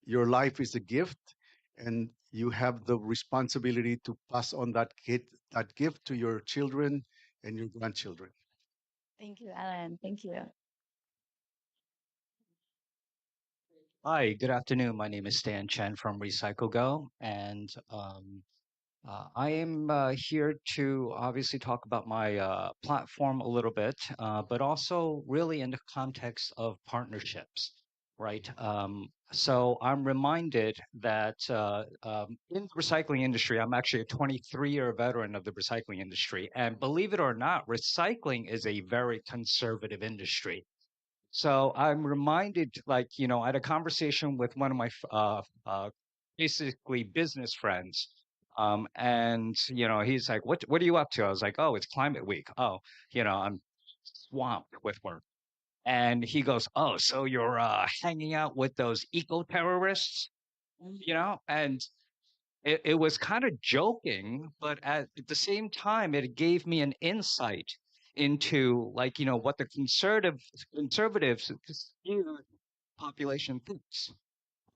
your life is a gift and you have the responsibility to pass on that gift to your children and your grandchildren. Thank you, Alan. Thank you. Hi, good afternoon. My name is Chen from RecycleGo, and I am here to obviously talk about my platform a little bit, but also really in the context of partnerships, right? So I'm reminded that in the recycling industry, I'm actually a 23-year veteran of the recycling industry, and believe it or not, recycling is a very conservative industry. So I'm reminded, like, you know, I had a conversation with one of my basically business friends. And you know, he's like, what are you up to? I was like, oh, it's climate week. Oh, you know, I'm swamped with work. And he goes, oh, so you're hanging out with those eco-terrorists, you know? And it was kind of joking, but at the same time, it gave me an insight into, like, you know, what the conservatives population thinks,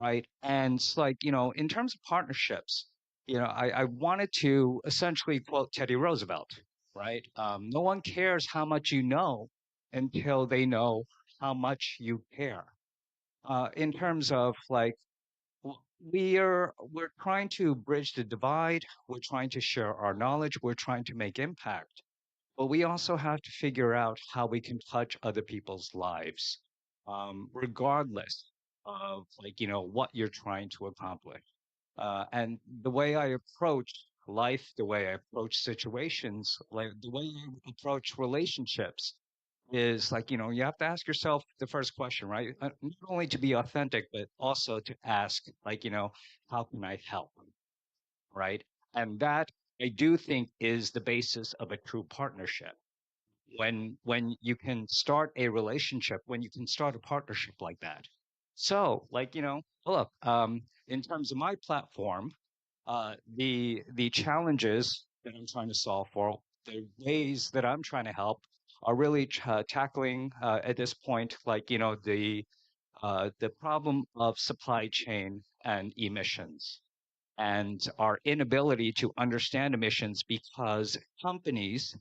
right? And it's like, you know, in terms of partnerships, you know, I wanted to essentially quote Teddy Roosevelt, right? No one cares how much you know until they know how much you care. In terms of like, we're trying to bridge the divide. We're trying to share our knowledge. We're trying to make impact. But we also have to figure out how we can touch other people's lives, regardless of, like, you know, what you're trying to accomplish. And the way I approach life, the way I approach situations, like the way I approach relationships is like, you know, you have to ask yourself the first question, right? Not only to be authentic, but also to ask, like, you know, how can I help? Right? And that, I do think, is the basis of a true partnership. When you can start a relationship, when you can start a partnership like that. So, like, you know, look, in terms of my platform, the challenges that I'm trying to solve for, the ways that I'm trying to help are really tackling at this point, like, you know, the problem of supply chain and emissions, and our inability to understand emissions because companies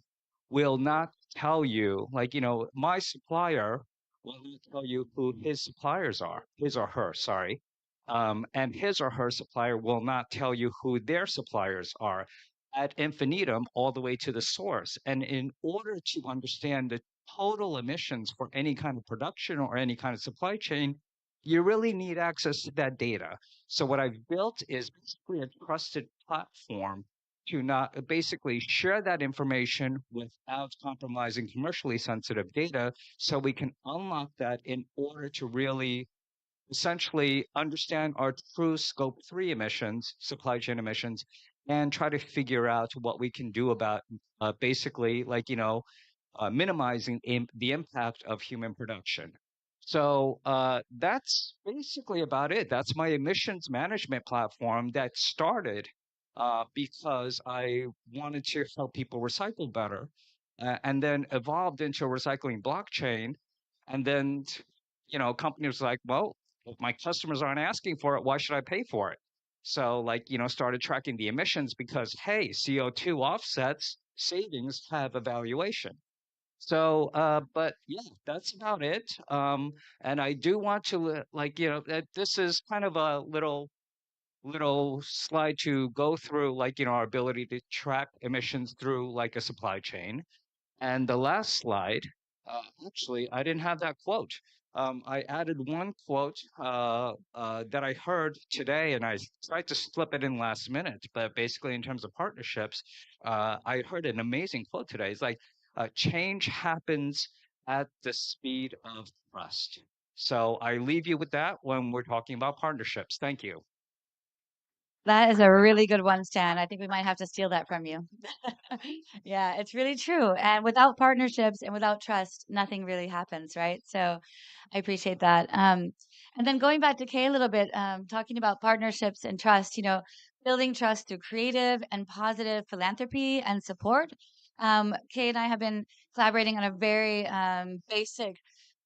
will not tell you, like, you know, my supplier will not tell you who his suppliers are, his or her, sorry. And his or her supplier will not tell you who their suppliers are ad infinitum all the way to the source. And in order to understand the total emissions for any kind of production or any kind of supply chain, you really need access to that data. So what I've built is basically a trusted platform to not basically share that information without compromising commercially sensitive data, so we can unlock that in order to really essentially understand our true scope 3 emissions, supply chain emissions, and try to figure out what we can do about basically, like, you know, minimizing the impact of human production. So that's basically about it. That's my emissions management platform that started because I wanted to help people recycle better, and then evolved into a recycling blockchain. And then, you know, companies like, well, if my customers aren't asking for it, why should I pay for it? So, like, started tracking the emissions because, hey, CO2 offsets savings have a valuation. So, but yeah, that's about it. And I do want to, that this is kind of a little slide to go through, our ability to track emissions through like a supply chain. And the last slide, actually, I didn't have that quote. I added one quote that I heard today, and I tried to slip it in last minute. But basically, in terms of partnerships, I heard an amazing quote today. It's like, change happens at the speed of trust. So I leave you with that when we're talking about partnerships. Thank you. That is a really good one, Stan. I think we might have to steal that from you. Yeah, it's really true. And without partnerships and without trust, nothing really happens, right? So I appreciate that. And then going back to Kay a little bit, talking about partnerships and trust, building trust through creative and positive philanthropy and support. Kay and I have been collaborating on a very basic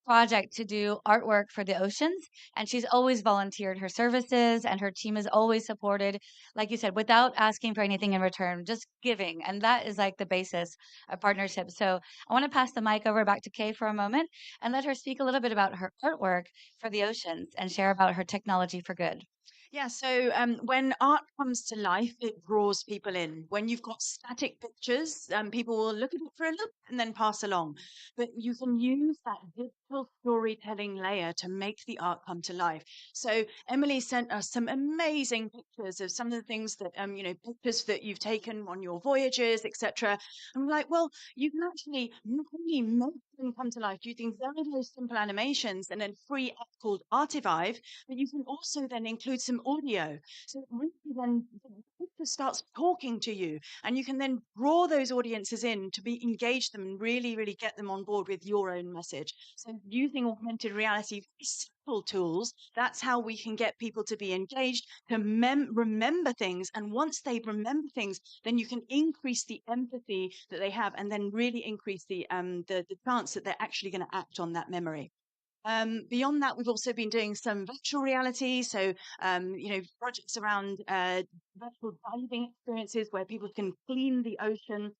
project to do artwork for the oceans, and she's always volunteered her services, and her team is always supported, like you said, without asking for anything in return, just giving. And that is like the basis of partnership. So I want to pass the mic over back to Kay for a moment and let her speak a little bit about her artwork for the oceans and share about her technology for good. Yeah, so when art comes to life, it draws people in. When you've got static pictures, people will look at it for a look and then pass along. But you can use that digital storytelling layer to make the art come to life. So Emily sent us some amazing pictures of some of the things that, pictures that you've taken on your voyages, etc. And we're like, well, you can actually not only make them come to life using very, very simple animations and a free app called Artivive, but you can also then include some audio. So it really then the picture starts talking to you, and you can then draw those audiences in to be engage them and really, really get them on board with your own message. So using augmented reality, very simple tools, that's how we can get people to be engaged, to remember things. And once they remember things, then you can increase the empathy that they have, and then really increase the chance that they're actually going to act on that memory. Beyond that, we've also been doing some virtual reality. So, projects around virtual diving experiences where people can clean the ocean.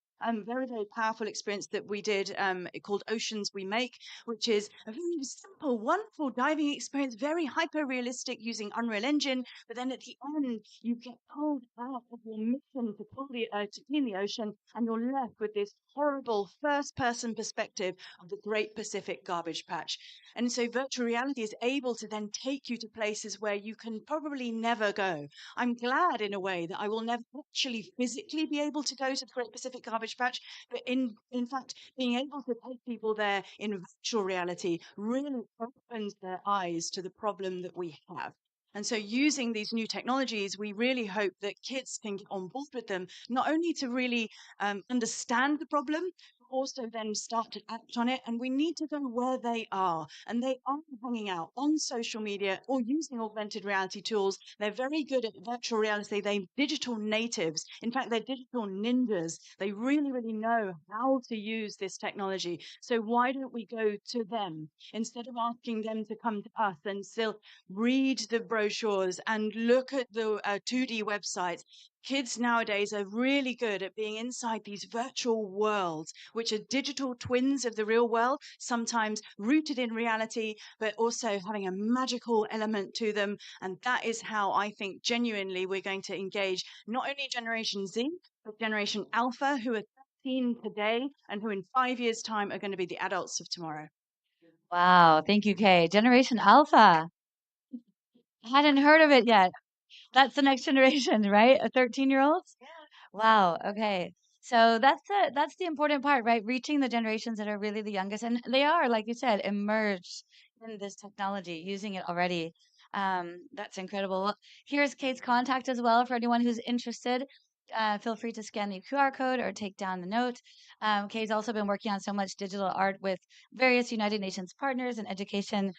Very, very powerful experience that we did called Oceans We Make, which is a very simple, wonderful diving experience, very hyper realistic using Unreal Engine. But then at the end, you get pulled out of your mission to clean the ocean, and you're left with this horrible first person perspective of the Great Pacific Garbage Patch. And so virtual reality is able to then take you to places where you can probably never go. I'm glad in a way that I will never actually physically be able to go to the Great Pacific Garbage Patch, but in fact, being able to take people there in virtual reality really opens their eyes to the problem that we have. And so using these new technologies, we really hope that kids can get on board with them, not only to really understand the problem, also then start to act on it. And we need to go where they are. And they are hanging out on social media or using augmented reality tools. They're very good at virtual reality. They're digital natives. In fact, they're digital ninjas. They really, really know how to use this technology. So why don't we go to them instead of asking them to come to us and still read the brochures and look at the 2D websites? Kids nowadays are really good at being inside these virtual worlds, which are digital twins of the real world, sometimes rooted in reality, but also having a magical element to them. And that is how I think genuinely we're going to engage not only Generation Z, but Generation Alpha, who are 13 today and who in 5 years' time are going to be the adults of tomorrow. Wow. Thank you, Kay. Generation Alpha. I hadn't heard of it yet. That's the next generation, right? A 13-year-olds? Wow. Okay. So that's the important part, right? Reaching the generations that are really the youngest, and they are, like you said, immersed in this technology, using it already. That's incredible. Well, here's Kate's contact as well for anyone who's interested. Feel free to scan the QR code or take down the note. Kate's also been working on so much digital art with various United Nations partners and education.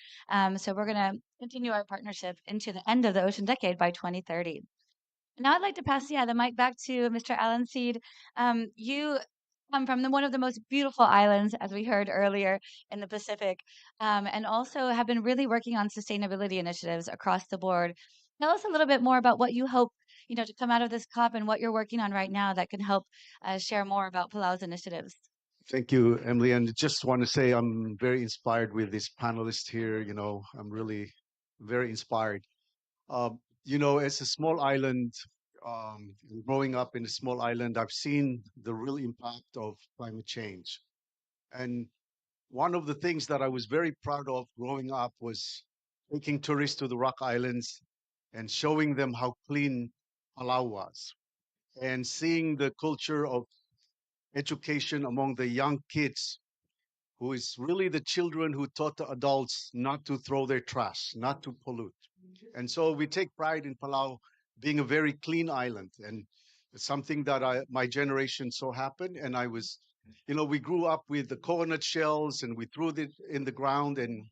So we're going to continue our partnership into the end of the ocean decade by 2030. Now I'd like to pass, the mic back to Mr. Alan Seid. You come from one of the most beautiful islands, as we heard earlier, in the Pacific, and also have been really working on sustainability initiatives across the board. Tell us a little bit more about what you hope, to come out of this COP and what you're working on right now that can help share more about Palau's initiatives. Thank you, Emily. And just want to say I'm very inspired with this panelist here. I'm really very inspired. As a small island, growing up in a small island, I've seen the real impact of climate change. And one of the things that I was very proud of growing up was taking tourists to the Rock Islands and showing them how clean Palau was, and seeing the culture of education among the young kids, who is really the children who taught the adults not to throw their trash, not to pollute. And so we take pride in Palau being a very clean island. And it's something that my generation so happened. And we grew up with the coconut shells and we threw it in the ground, and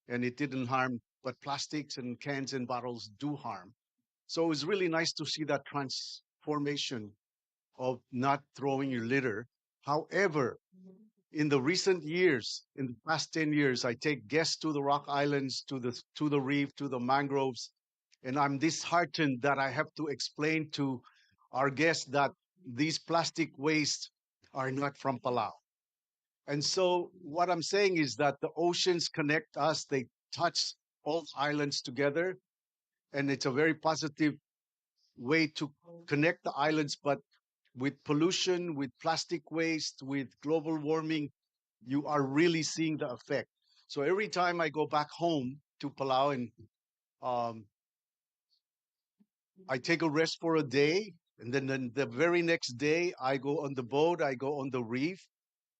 it didn't harm, but plastics and cans and bottles do harm. So it was really nice to see that transformation of not throwing your litter. However, in the recent years, in the past 10 years, I take guests to the Rock Islands, to the reef, to the mangroves, and I'm disheartened that I have to explain to our guests that these plastic wastes are not from Palau. And so what I'm saying is that the oceans connect us, they touch all islands together, and it's a very positive way to connect the islands. But with pollution, with plastic waste, with global warming, you are really seeing the effect. So every time I go back home to Palau, and um, I take a rest for a day, and then the very next day I go on the boat, I go on the reef.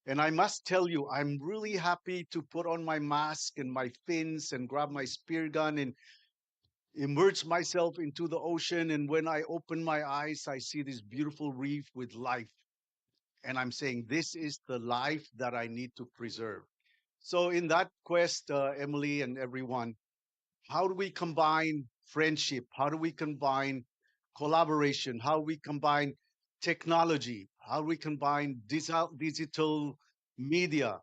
And I must tell you, I'm really happy to put on my mask and my fins and grab my spear gun and immerse myself into the ocean. And when I open my eyes, I see this beautiful reef with life. And I'm saying, this is the life that I need to preserve. So, in that quest, Emily and everyone, how do we combine friendship? How do we combine collaboration? How do we combine technology? How do we combine digital media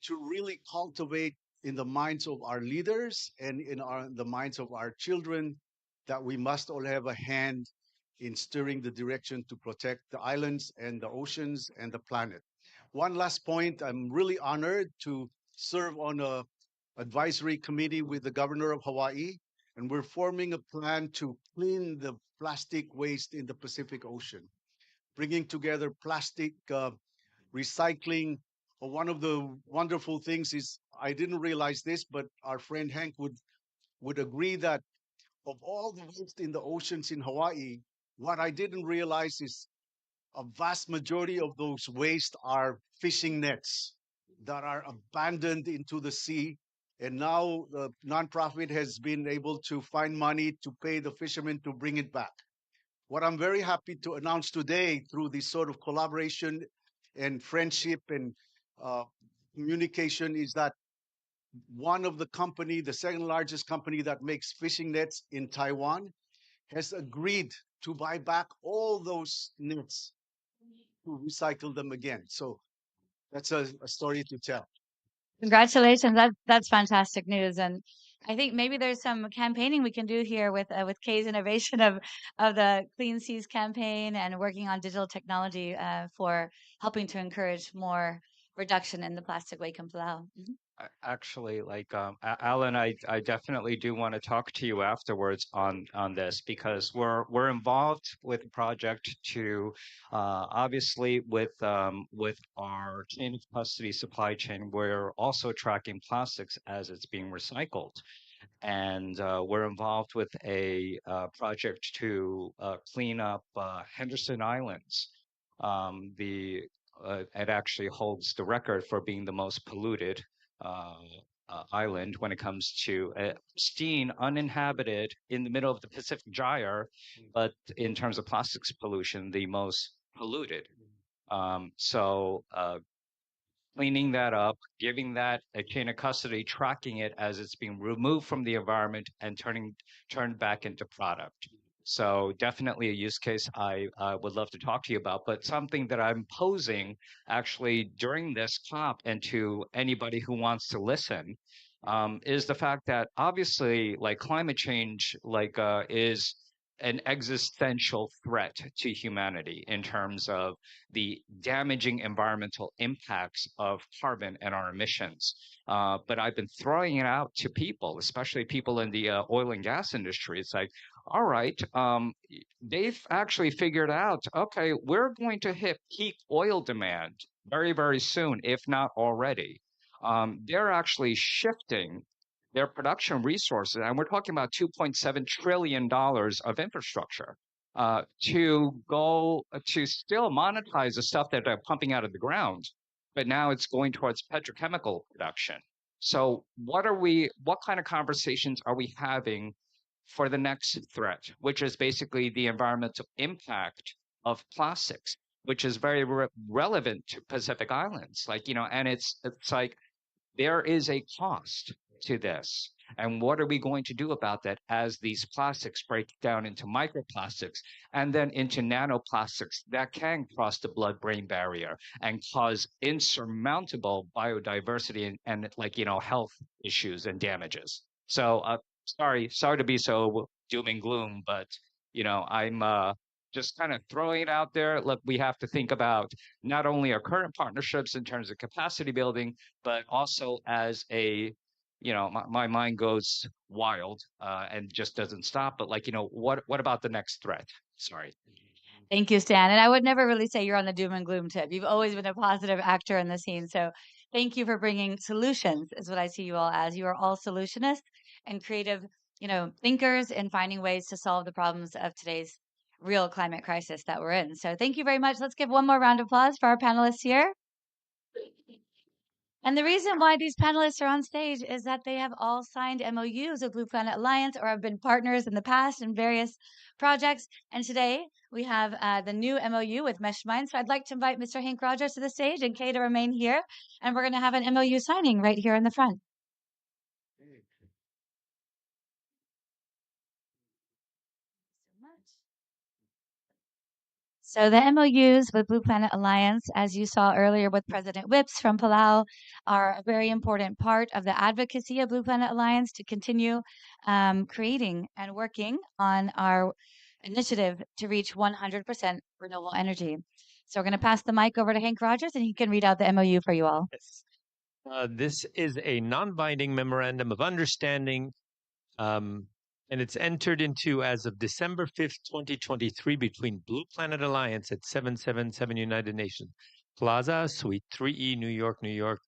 to really cultivate in the minds of our leaders and the minds of our children that we must all have a hand in steering the direction to protect the islands and the oceans and the planet. One last point, I'm really honored to serve on a advisory committee with the governor of Hawaii, and we're forming a plan to clean the plastic waste in the Pacific Ocean, bringing together plastic recycling. One of the wonderful things is, I didn't realize this, but our friend Henk would agree that of all the waste in the oceans in Hawaii, what I didn't realize is a vast majority of those waste are fishing nets that are abandoned into the sea. And now the nonprofit has been able to find money to pay the fishermen to bring it back. What I'm very happy to announce today through this sort of collaboration and friendship and uh, communication is that one of the second largest company that makes fishing nets in Taiwan, has agreed to buy back all those nets to recycle them again. So that's a story to tell. Congratulations. That's fantastic news. And I think maybe there's some campaigning we can do here with Kay's innovation of the Clean Seas campaign and working on digital technology for helping to encourage more reduction in the plastic waste in Palau. Actually, like Alan, I definitely do want to talk to you afterwards on this, because we're involved with a project to obviously with our chain of custody supply chain, we're also tracking plastics as it's being recycled, and we're involved with a project to clean up Henderson Islands. The It actually holds the record for being the most polluted uh, island when it comes to pristine, uninhabited, in the middle of the Pacific Gyre, but in terms of plastics pollution, the most polluted. So cleaning that up, giving that a chain of custody, tracking it as it's being removed from the environment and turned back into product. So definitely a use case I would love to talk to you about, but something that I'm posing actually during this COP and to anybody who wants to listen is the fact that obviously, like climate change, is an existential threat to humanity in terms of the damaging environmental impacts of carbon and our emissions. But I've been throwing it out to people, especially people in the oil and gas industry. It's like, all right, they've actually figured out, okay, we're going to hit peak oil demand very, very soon, if not already. They're actually shifting their production resources, and we're talking about $2.7 trillion of infrastructure to go to still monetize the stuff that they're pumping out of the ground, but now it's going towards petrochemical production. So what kind of conversations are we having for the next threat, which is basically the environmental impact of plastics, which is very relevant to Pacific Islands, and it's like there is a cost to this. And what are we going to do about that as these plastics break down into microplastics and then into nanoplastics that can cross the blood-brain barrier and cause insurmountable biodiversity and health issues and damages. So sorry to be so doom and gloom, but I'm just kind of throwing it out there. Look, we have to think about not only our current partnerships in terms of capacity building, but also as my mind goes wild and just doesn't stop. But what about the next threat? Sorry. Thank you, Stan. And I would never really say you're on the doom and gloom tip. You've always been a positive actor in the scene. So thank you for bringing solutions, is what I see you all as. You are all solutionists and creative, thinkers in finding ways to solve the problems of today's real climate crisis that we're in. So thank you very much. Let's give one more round of applause for our panelists here. And the reason why these panelists are on stage is that they have all signed MOUs with Blue Planet Alliance or have been partners in the past in various projects. And today we have the new MOU with Meshmind. So I'd like to invite Mr. Henk Rogers to the stage and Kay to remain here. And we're going to have an MOU signing right here in the front. So the MOUs with Blue Planet Alliance, as you saw earlier with President Whips from Palau, are a very important part of the advocacy of Blue Planet Alliance to continue creating and working on our initiative to reach 100% renewable energy. So we're going to pass the mic over to Henk Rogers, and he can read out the MOU for you all. Yes. This is a non-binding memorandum of understanding and it's entered into as of December 5th, 2023 between Blue Planet Alliance at 777 United Nations Plaza, Suite 3E, New York, New York,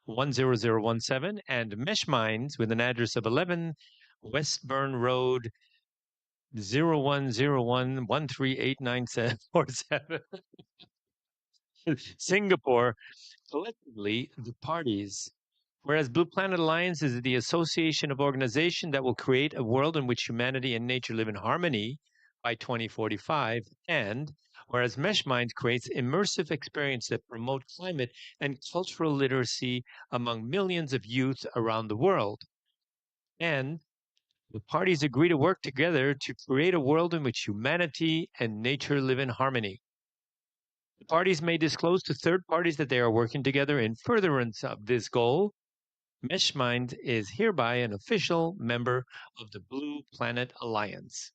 10017, and Mesh Mines with an address of 11 Westburn Road, 0101138947, Singapore, collectively the parties. Whereas Blue Planet Alliance is the association of organizations that will create a world in which humanity and nature live in harmony by 2045, and whereas Mesh Minds creates immersive experiences that promote climate and cultural literacy among millions of youth around the world. And the parties agree to work together to create a world in which humanity and nature live in harmony. The parties may disclose to third parties that they are working together in furtherance of this goal. Meshmind is hereby an official member of the Blue Planet Alliance.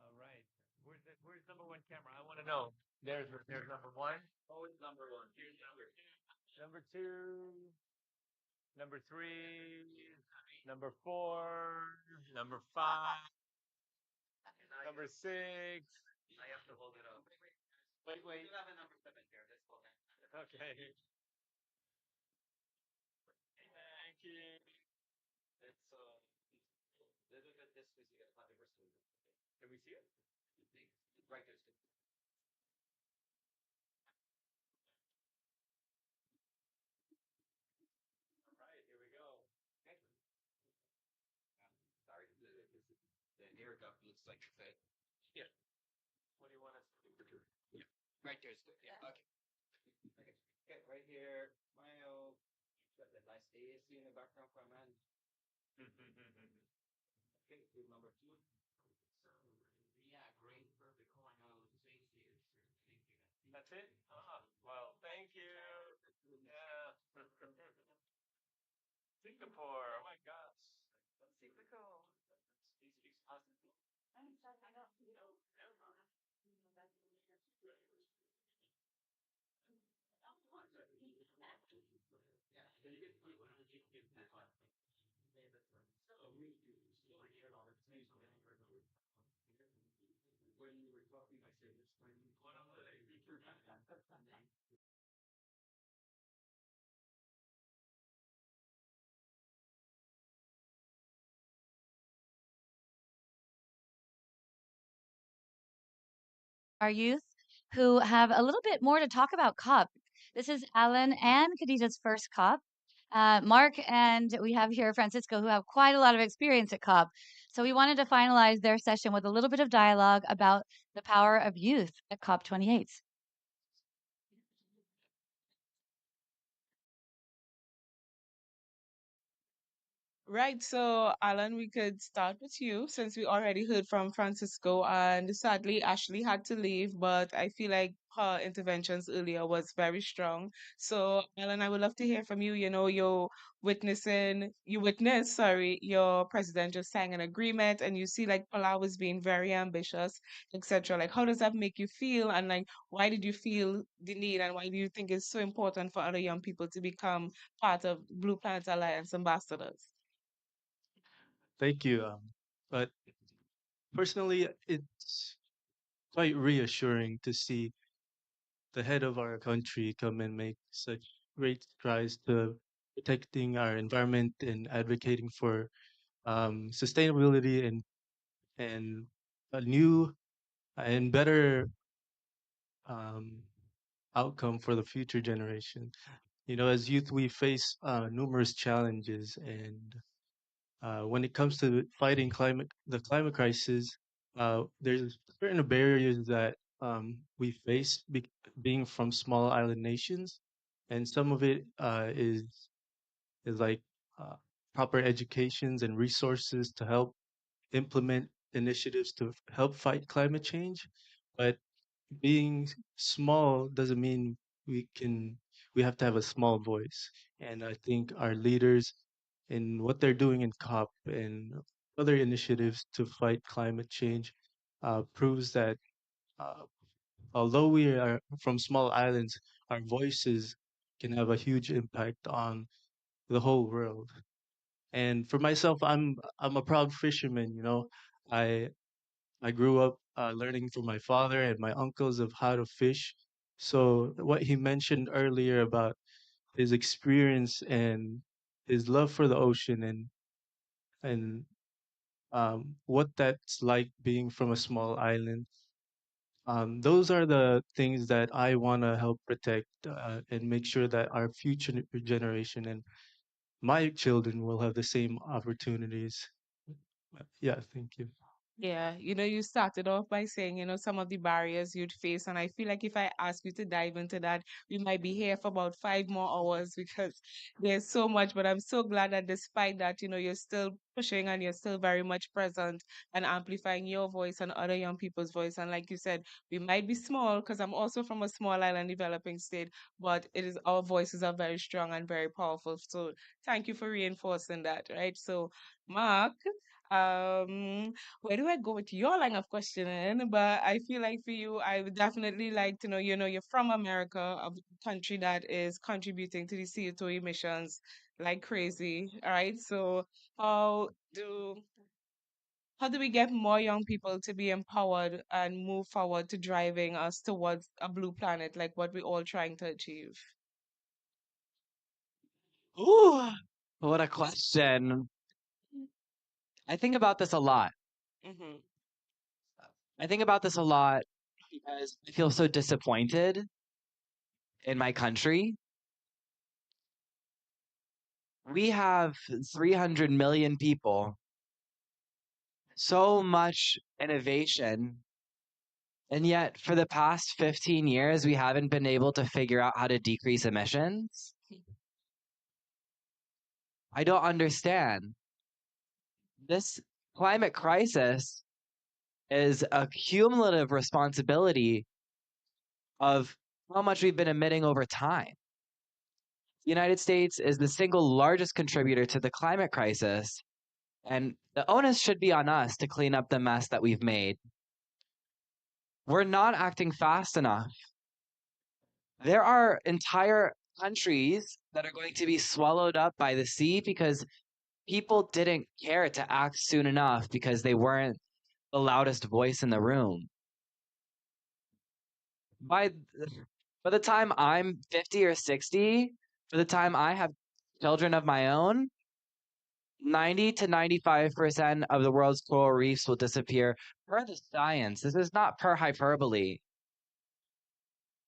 All right. Where's number one camera? I want to know. There's number one. Oh, it's number one. Here's number two. Number two. Number three. Number four. Number five. Number six. I have to hold it up. Wait. You have a number seven here. That's okay. Okay. Thank you. Let's look at this. We see it. 100%. Can we see it? Right there. All right, here we go. like that. Yeah. What do you want us to do? Yeah. Right there's good. Yeah. Okay. Okay. Okay. Right here. Smile. Got that nice ASU in the background for a man. Okay. Group number two. So, yeah, great. Perfect. Calling out Vasey. Thank you. That's it? Well, thank you. Yeah. Singapore. Oh my gosh. Singapore. Speaks positive. When you were talking, I said, "It's when you put on the Our youth who have a little bit more to talk about COP. This is Alan and Khadijah's first COP. Mark and we have here Francisco who have quite a lot of experience at COP. So we wanted to finalize their session with a little bit of dialogue about the power of youth at COP28. Right. So, Alan, we could start with you since we already heard from Francisco, and sadly, Ashley had to leave, but I feel like her interventions earlier was very strong. So, Alan, I would love to hear from you. You know, you witnessed, sorry, your president just signed an agreement, and you see like Palau is being very ambitious, etc. Like, how does that make you feel? And like, why did you feel the need, and why do you think it's so important for other young people to become part of Blue Planet Alliance ambassadors? Thank you. But personally, it's quite reassuring to see the head of our country come and make such great strides to protecting our environment and advocating for sustainability and a new and better um, outcome for the future generation. You know, as youth, we face numerous challenges, and when it comes to fighting the climate crisis, there's certain barriers that we face being from small island nations, and some of it is like uh, proper educations and resources to help implement initiatives to help fight climate change. But being small doesn't mean we can we have to have a small voice. And I think our leaders in what they're doing in COP and other initiatives to fight climate change proves that uh, although we are from small islands, our voices can have a huge impact on the whole world. And for myself, I'm a proud fisherman. You know, I I grew up learning from my father and my uncles of how to fish. So what he mentioned earlier about his experience and his love for the ocean and what that's like being from a small island. Those are the things that I want to help protect and make sure that our future generation and my children will have the same opportunities. Yeah, thank you. Yeah, you started off by saying, some of the barriers you'd face. And I feel like if I ask you to dive into that, we might be here for about 5 more hours because there's so much. But I'm so glad that despite that, you're still pushing and you're still very much present and amplifying your voice and other young people's voice. And like you said, we might be small because I'm also from a small island developing state, but our voices are very strong and very powerful. So thank you for reinforcing that, right? So, Mark, um, where do I go with your line of questioning? But I feel like for you, I would definitely like to know, you're from America, a country that is contributing to the CO2 emissions like crazy. All right. So how do how do we get more young people to be empowered and move forward to driving us towards a blue planet like what we're all trying to achieve? Ooh, what a question. I think about this a lot. Mm-hmm. I think about this a lot because I feel so disappointed in my country. We have 300 million people So much innovation. And yet, for the past 15 years, we haven't been able to figure out how to decrease emissions. I don't understand. This climate crisis is a cumulative responsibility of how much we've been emitting over time. The United States is the single largest contributor to the climate crisis, and the onus should be on us to clean up the mess that we've made. We're not acting fast enough. There are entire countries that are going to be swallowed up by the sea because people didn't care to act soon enough because they weren't the loudest voice in the room. By the time I'm 50 or 60, by the time I have children of my own, 90 to 95% of the world's coral reefs will disappear per the science. This is not per hyperbole.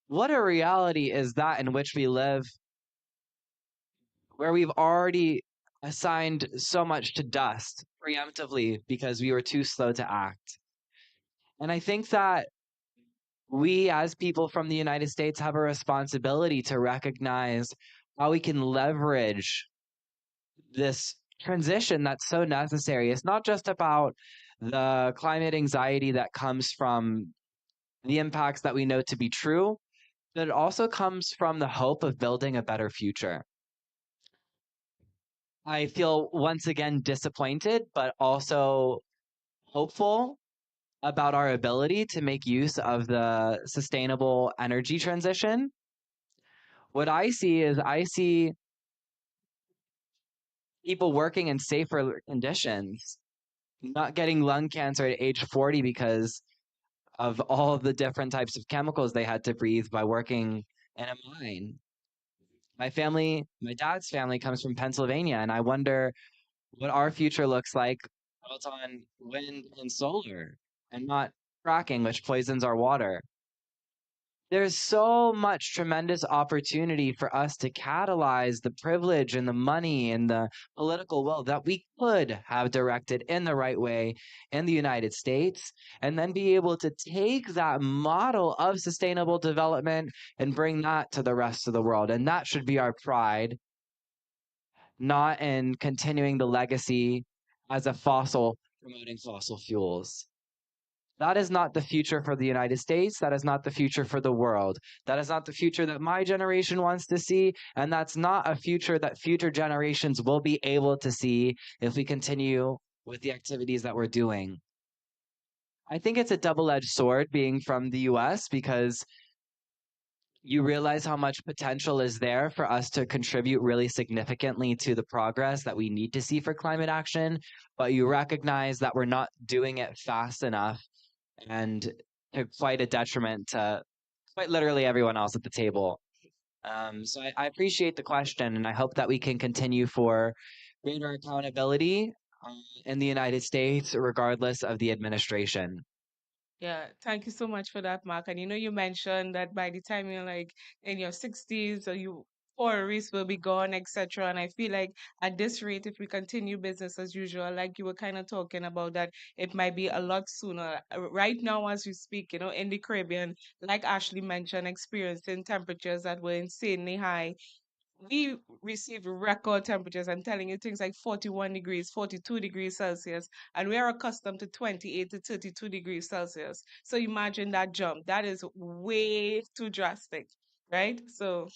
What a reality is that in which we live, where we've already assigned so much to dust preemptively because we were too slow to act. And I think that we as people from the United States have a responsibility to recognize how we can leverage this transition that's so necessary. It's not just about the climate anxiety that comes from the impacts that we know to be true, but it also comes from the hope of building a better future. I feel once again disappointed, but also hopeful about our ability to make use of the sustainable energy transition. What I see people working in safer conditions, not getting lung cancer at age 40 because of all of the different types of chemicals they had to breathe by working in a mine. My dad's family comes from Pennsylvania, and I wonder what our future looks like built on wind and solar and not fracking, which poisons our water. There's so much tremendous opportunity for us to catalyze the privilege and the money and the political will that we could have directed in the right way in the United States, and then be able to take that model of sustainable development and bring that to the rest of the world. And that should be our pride, not in continuing the legacy as a fossil promoting fossil fuels. That is not the future for the United States. That is not the future for the world. That is not the future that my generation wants to see. And that's not a future that future generations will be able to see if we continue with the activities that we're doing. I think it's a double-edged sword being from the US because you realize how much potential is there for us to contribute really significantly to the progress that we need to see for climate action, but you recognize that we're not doing it fast enough and to quite a detriment to quite literally everyone else at the table. So I appreciate the question, and I hope that we can continue for greater accountability in the United States, regardless of the administration. Yeah, thank you so much for that, Mark. And you mentioned that by the time you're like in your 60s, or or risk will be gone, etc. And I feel like at this rate, if we continue business as usual, like you were kind of talking about, that it might be a lot sooner. Right now, as we speak, in the Caribbean, like Ashley mentioned, experiencing temperatures that were insanely high. We receive record temperatures. I'm telling you, things like 41 degrees, 42 degrees Celsius, and we are accustomed to 28 to 32 degrees Celsius. So imagine that jump. That is way too drastic, right? So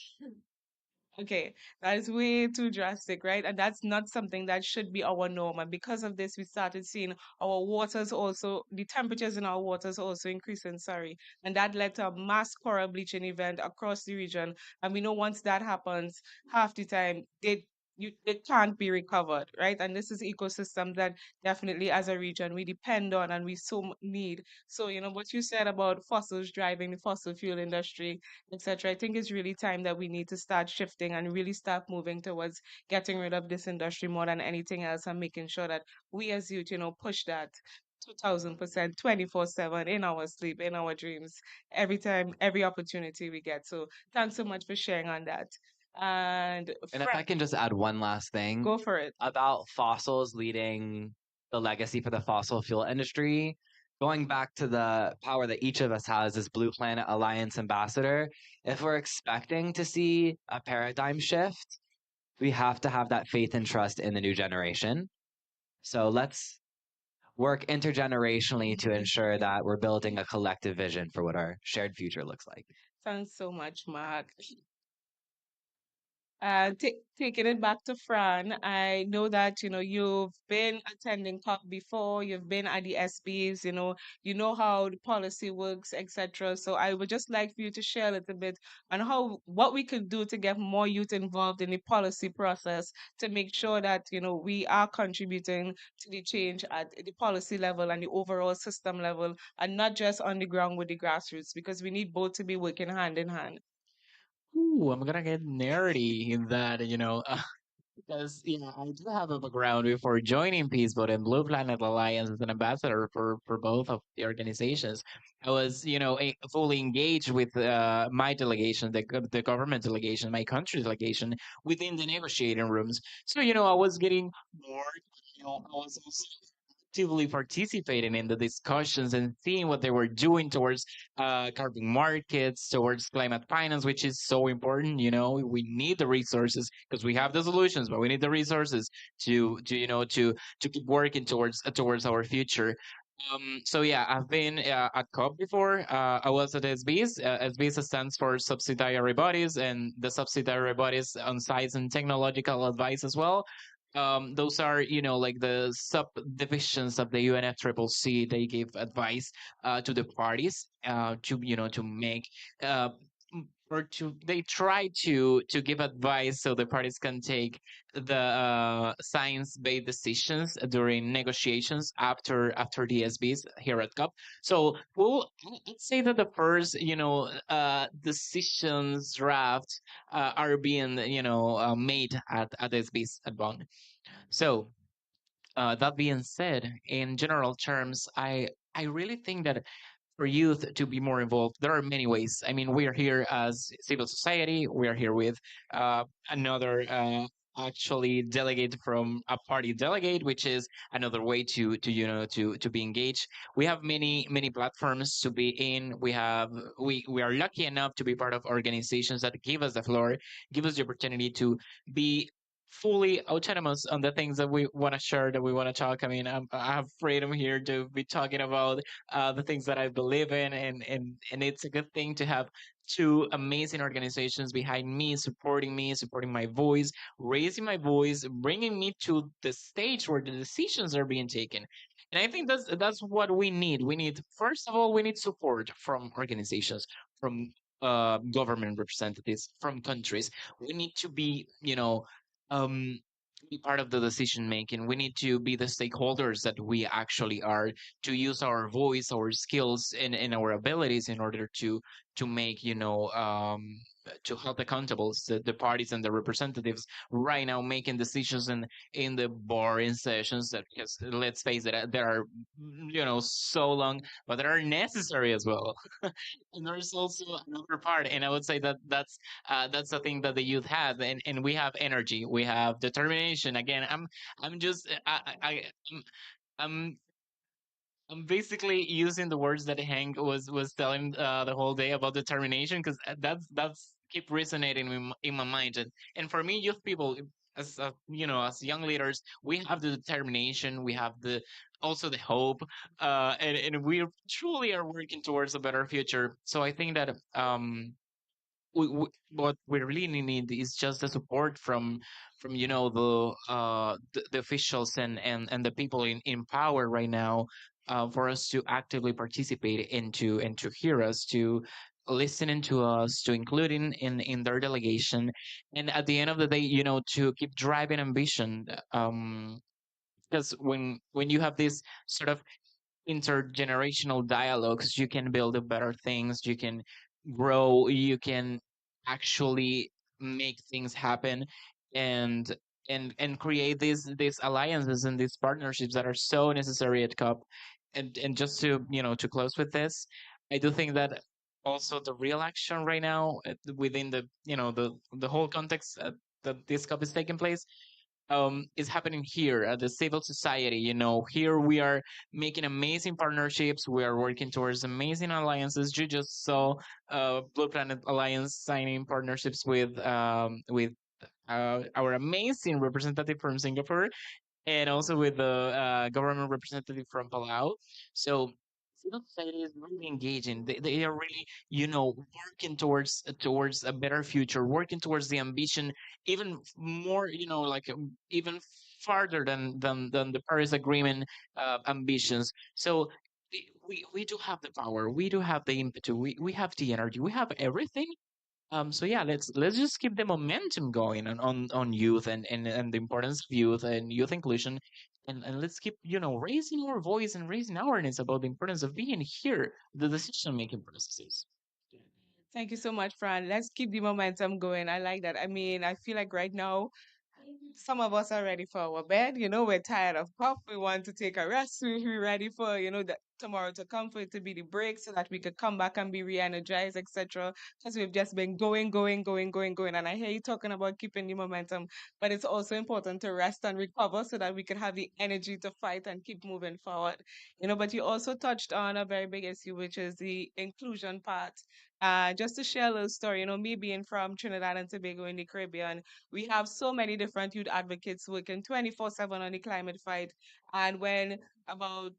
okay, that is way too drastic, right? And that's not something that should be our norm. And because of this, we started seeing our waters also, the temperatures in our waters also increasing, sorry. And that led to a mass coral bleaching event across the region. And we know once that happens, half the time they can't be recovered, right? And this is ecosystem that definitely as a region we depend on and we need. So, what you said about fossils driving the fossil fuel industry, etc. I think it's really time that we need to start shifting and really start moving towards getting rid of this industry more than anything else, and making sure that we as youth, push that 2000%, 24/7, in our sleep, in our dreams, every time, every opportunity we get. So thanks so much for sharing on that. And And if I can just add one last thing go for it. about fossils leading the legacy for the fossil fuel industry. Going back to the power that each of us has as Blue Planet Alliance ambassador, if we're expecting to see a paradigm shift, we have to have that faith and trust in the new generation. So let's work intergenerationally to ensure that we're building a collective vision for what our shared future looks like. Thanks so much, Mark. Taking it back to Fran, I know that you've been attending COP before, you've been at the SBs, you know how the policy works, etc. So I would just like for you to share a little bit on what we could do to get more youth involved in the policy process to make sure that we are contributing to the change at the policy level and the overall system level, and not just on the ground with the grassroots, because we need both to be working hand in hand. Ooh, I'm gonna get nerdy in that, because I do have a background before joining Peaceboat and Blue Planet Alliance as an ambassador for both of the organizations. I was, fully engaged with my delegation, the government delegation, my country delegation within the negotiating rooms. So, I was getting bored. I was also actively participating in the discussions and seeing what they were doing towards carbon markets, towards climate finance, which is so important. We need the resources because we have the solutions, but we need the resources to keep working towards our future. So yeah, I've been at COP before. I was at SBs. SBs stands for subsidiary bodies, and the subsidiary bodies on science and technological advice as well. Those are, like the subdivisions of the UNFCCC. They give advice to the parties to make or they try to give advice so the parties can take the science-based decisions during negotiations after the SBs here at COP. So let's say that the first decisions draft are being made at SBs at Bonn. So that being said, in general terms, I really think that for youth to be more involved, there are many ways. I mean, we are here as civil society. We are here with another actually delegate from a party delegate, which is another way to be engaged. We have many platforms to be in. We are lucky enough to be part of organizations that give us the floor, give us the opportunity to be fully autonomous on the things that we want to share, that we want to talk. I mean, I have freedom here to be talking about the things that I believe in, and it's a good thing to have two amazing organizations behind me, supporting my voice, raising my voice, bringing me to the stage where the decisions are being taken. And I think that's what we need. We need, first of all, we need support from organizations, from government representatives, from countries. We need to be, um, be part of the decision making. We need to be the stakeholders that we actually are, to use our voice, our skills, and our abilities in order to make to help accountable the parties and the representatives right now making decisions in the boring sessions that, because let's face it, there are so long, but they are necessary as well. And there's also another part, and I would say that that's the thing that the youth have, and we have energy, we have determination. Again, I'm just I'm I'm basically using the words that Henk was telling the whole day about determination, because that's keep resonating in my mind. And for me, youth people, as as young leaders, we have the determination, we have the also the hope, and we truly are working towards a better future. So I think that what we really need is just the support from the officials and the people in power right now, for us to actively participate into hear us, to listening to us, to including in their delegation, and at the end of the day, to keep driving ambition. Because when you have this sort of intergenerational dialogues, you can build better things, you can grow, you can actually make things happen, and and create these alliances and these partnerships that are so necessary at COP. And just to to close with this, I do think that also the real action right now, within the the whole context that this COP is taking place, is happening here at the civil society. You know, here we are making amazing partnerships. We are working towards amazing alliances. You just saw Blue Planet Alliance signing partnerships with our amazing representative from Singapore, and also with the government representative from Palau. So civil society is really engaging. They are really, you know, working towards a better future, working towards the ambition, even more, you know, like even farther than the Paris Agreement ambitions. So we do have the power, we do have the impetus, we have the energy, we have everything. So yeah, let's just keep the momentum going on youth and the importance of youth and youth inclusion, and let's keep, you know, raising our voice and raising awareness about the importance of being here, the decision making processes. Thank you so much, Fran. Let's keep the momentum going. I like that. I mean, I feel like right now some of us are ready for our bed. You know, we're tired of puff. We want to take a rest. We're ready for, you know, that tomorrow to come for it to be the break so that we could come back and be re-energized, etc. Because we've just been going. And I hear you talking about keeping the momentum, but it's also important to rest and recover so that we can have the energy to fight and keep moving forward. You know, but you also touched on a very big issue, which is the inclusion part. Just to share a little story, you know, me being from Trinidad and Tobago in the Caribbean, we have so many different youth advocates working 24/7 on the climate fight. And when about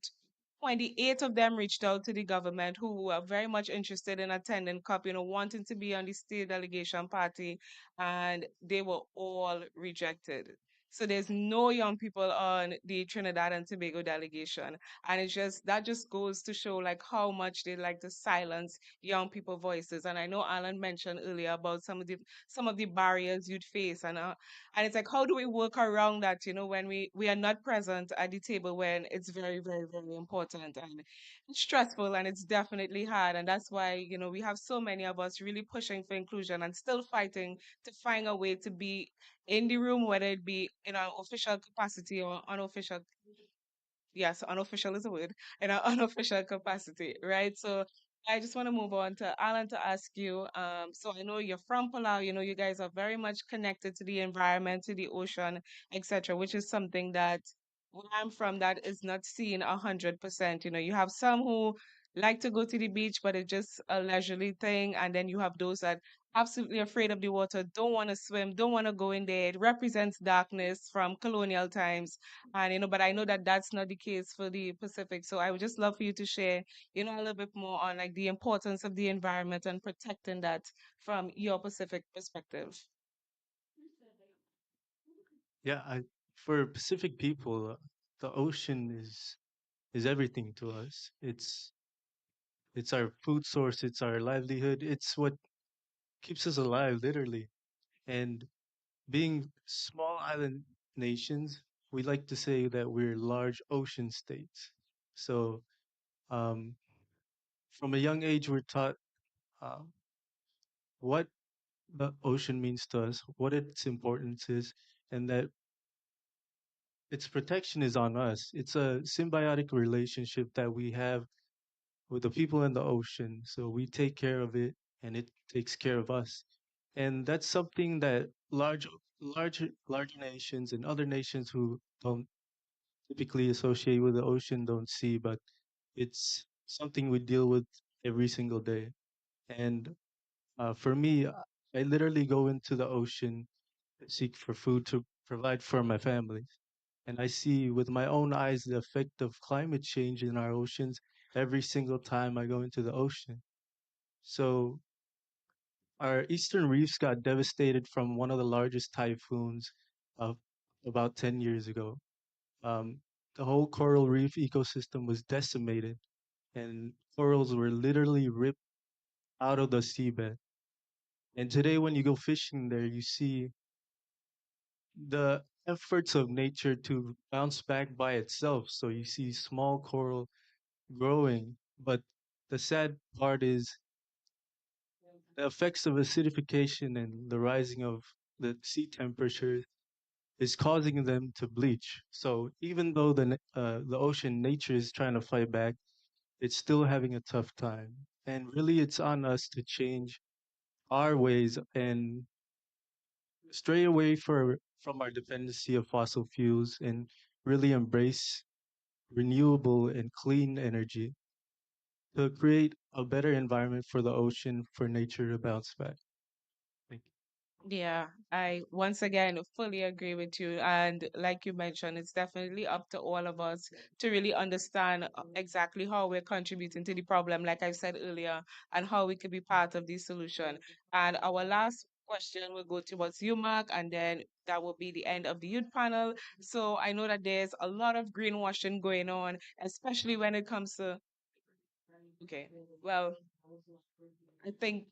28 of them reached out to the government who were very much interested in attending COP, you know, wanting to be on the state delegation party, and they were all rejected. So there's no young people on the Trinidad and Tobago delegation. And it's just that just goes to show like how much they like to silence young people voices. And I know Alan mentioned earlier about some of the barriers you'd face, and it's like how do we work around that, you know, when we are not present at the table when it's very, very, very important, and it's stressful and it's definitely hard. And that's why, you know, we have so many of us really pushing for inclusion and still fighting to find a way to be in the room, whether it be in our official capacity or unofficial. Yes, unofficial is a word, in an unofficial capacity, right? So I just want to move on to Alan to ask you. So I know you're from Palau, you know, you guys are very much connected to the environment, to the ocean, etc., which is something that where I'm from that is not seen 100%. You know, you have some who like to go to the beach, but it's just a leisurely thing, and then you have those that absolutely afraid of the water, don't want to swim, don't want to go in there. It represents darkness from colonial times, and, you know, but I know that that's not the case for the Pacific. So I would just love for you to share, you know, a little bit more on like the importance of the environment and protecting that from your Pacific perspective. Yeah, for Pacific people, the ocean is everything to us. It's our food source, it's our livelihood, it's what keeps us alive, literally. And being small island nations, we like to say that we're large ocean states. So, um, from a young age, we're taught uh, what the ocean means to us, what its importance is, and that its protection is on us. It's a symbiotic relationship that we have with the people in the ocean. So we take care of it and it takes care of us. And that's something that larger nations and other nations who don't typically associate with the ocean don't see, but it's something we deal with every single day. And for me, I literally go into the ocean, seek for food to provide for my family. And I see with my own eyes the effect of climate change in our oceans every single time I go into the ocean. So our eastern reefs got devastated from one of the largest typhoons of about 10 years ago. Um, the whole coral reef ecosystem was decimated, and corals were literally ripped out of the seabed. And today, when you go fishing there, you see the efforts of nature to bounce back by itself. So you see small coral growing, but the sad part is the effects of acidification and the rising of the sea temperature is causing them to bleach. So even though the ocean nature is trying to fight back, it's still having a tough time. And really, it's on us to change our ways and stray away from our dependency of fossil fuels and really embrace renewable and clean energy to create a better environment for the ocean, for nature to bounce back. Thank you. Yeah, I once again fully agree with you. And like you mentioned, it's definitely up to all of us to really understand exactly how we're contributing to the problem, like I said earlier, and how we could be part of the solution. And our last question will go towards you, Mark, and then that will be the end of the youth panel. So I know that there's a lot of greenwashing going on, especially when it comes to, okay, well, I think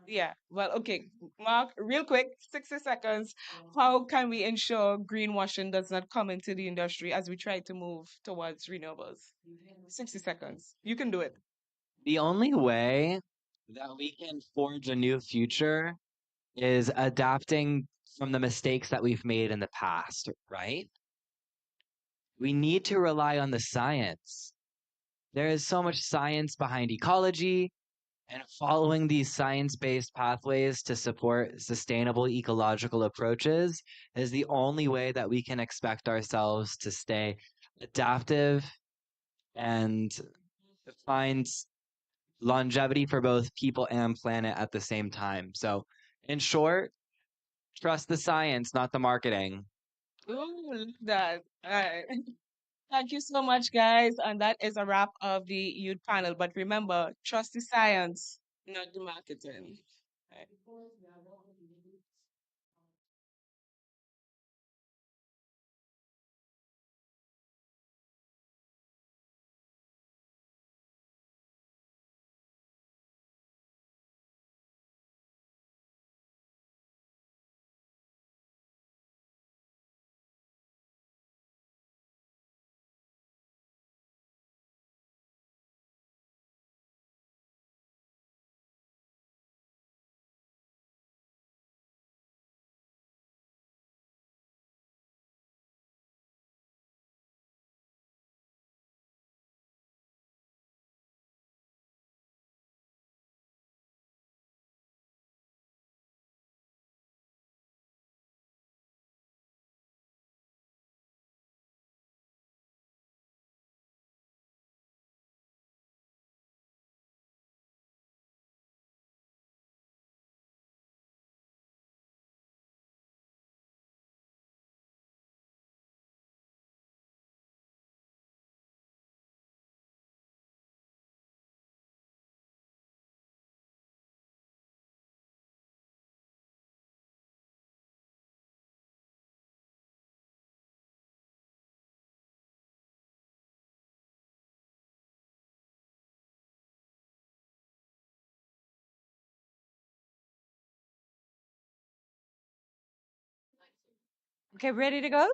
yeah, well, okay. Mark, real quick, 60 seconds. How can we ensure greenwashing does not come into the industry as we try to move towards renewables? 60 seconds. You can do it. The only way that we can forge a new future is adapting from the mistakes that we've made in the past, right? We need to rely on the science. There is so much science behind ecology, and following these science-based pathways to support sustainable ecological approaches is the only way that we can expect ourselves to stay adaptive and find longevity for both people and planet at the same time. So, in short, trust the science, not the marketing. Oh, look at that. All right. Thank you so much, guys. And that is a wrap of the youth panel. But remember, trust the science, not the marketing. All right. Okay, ready to go?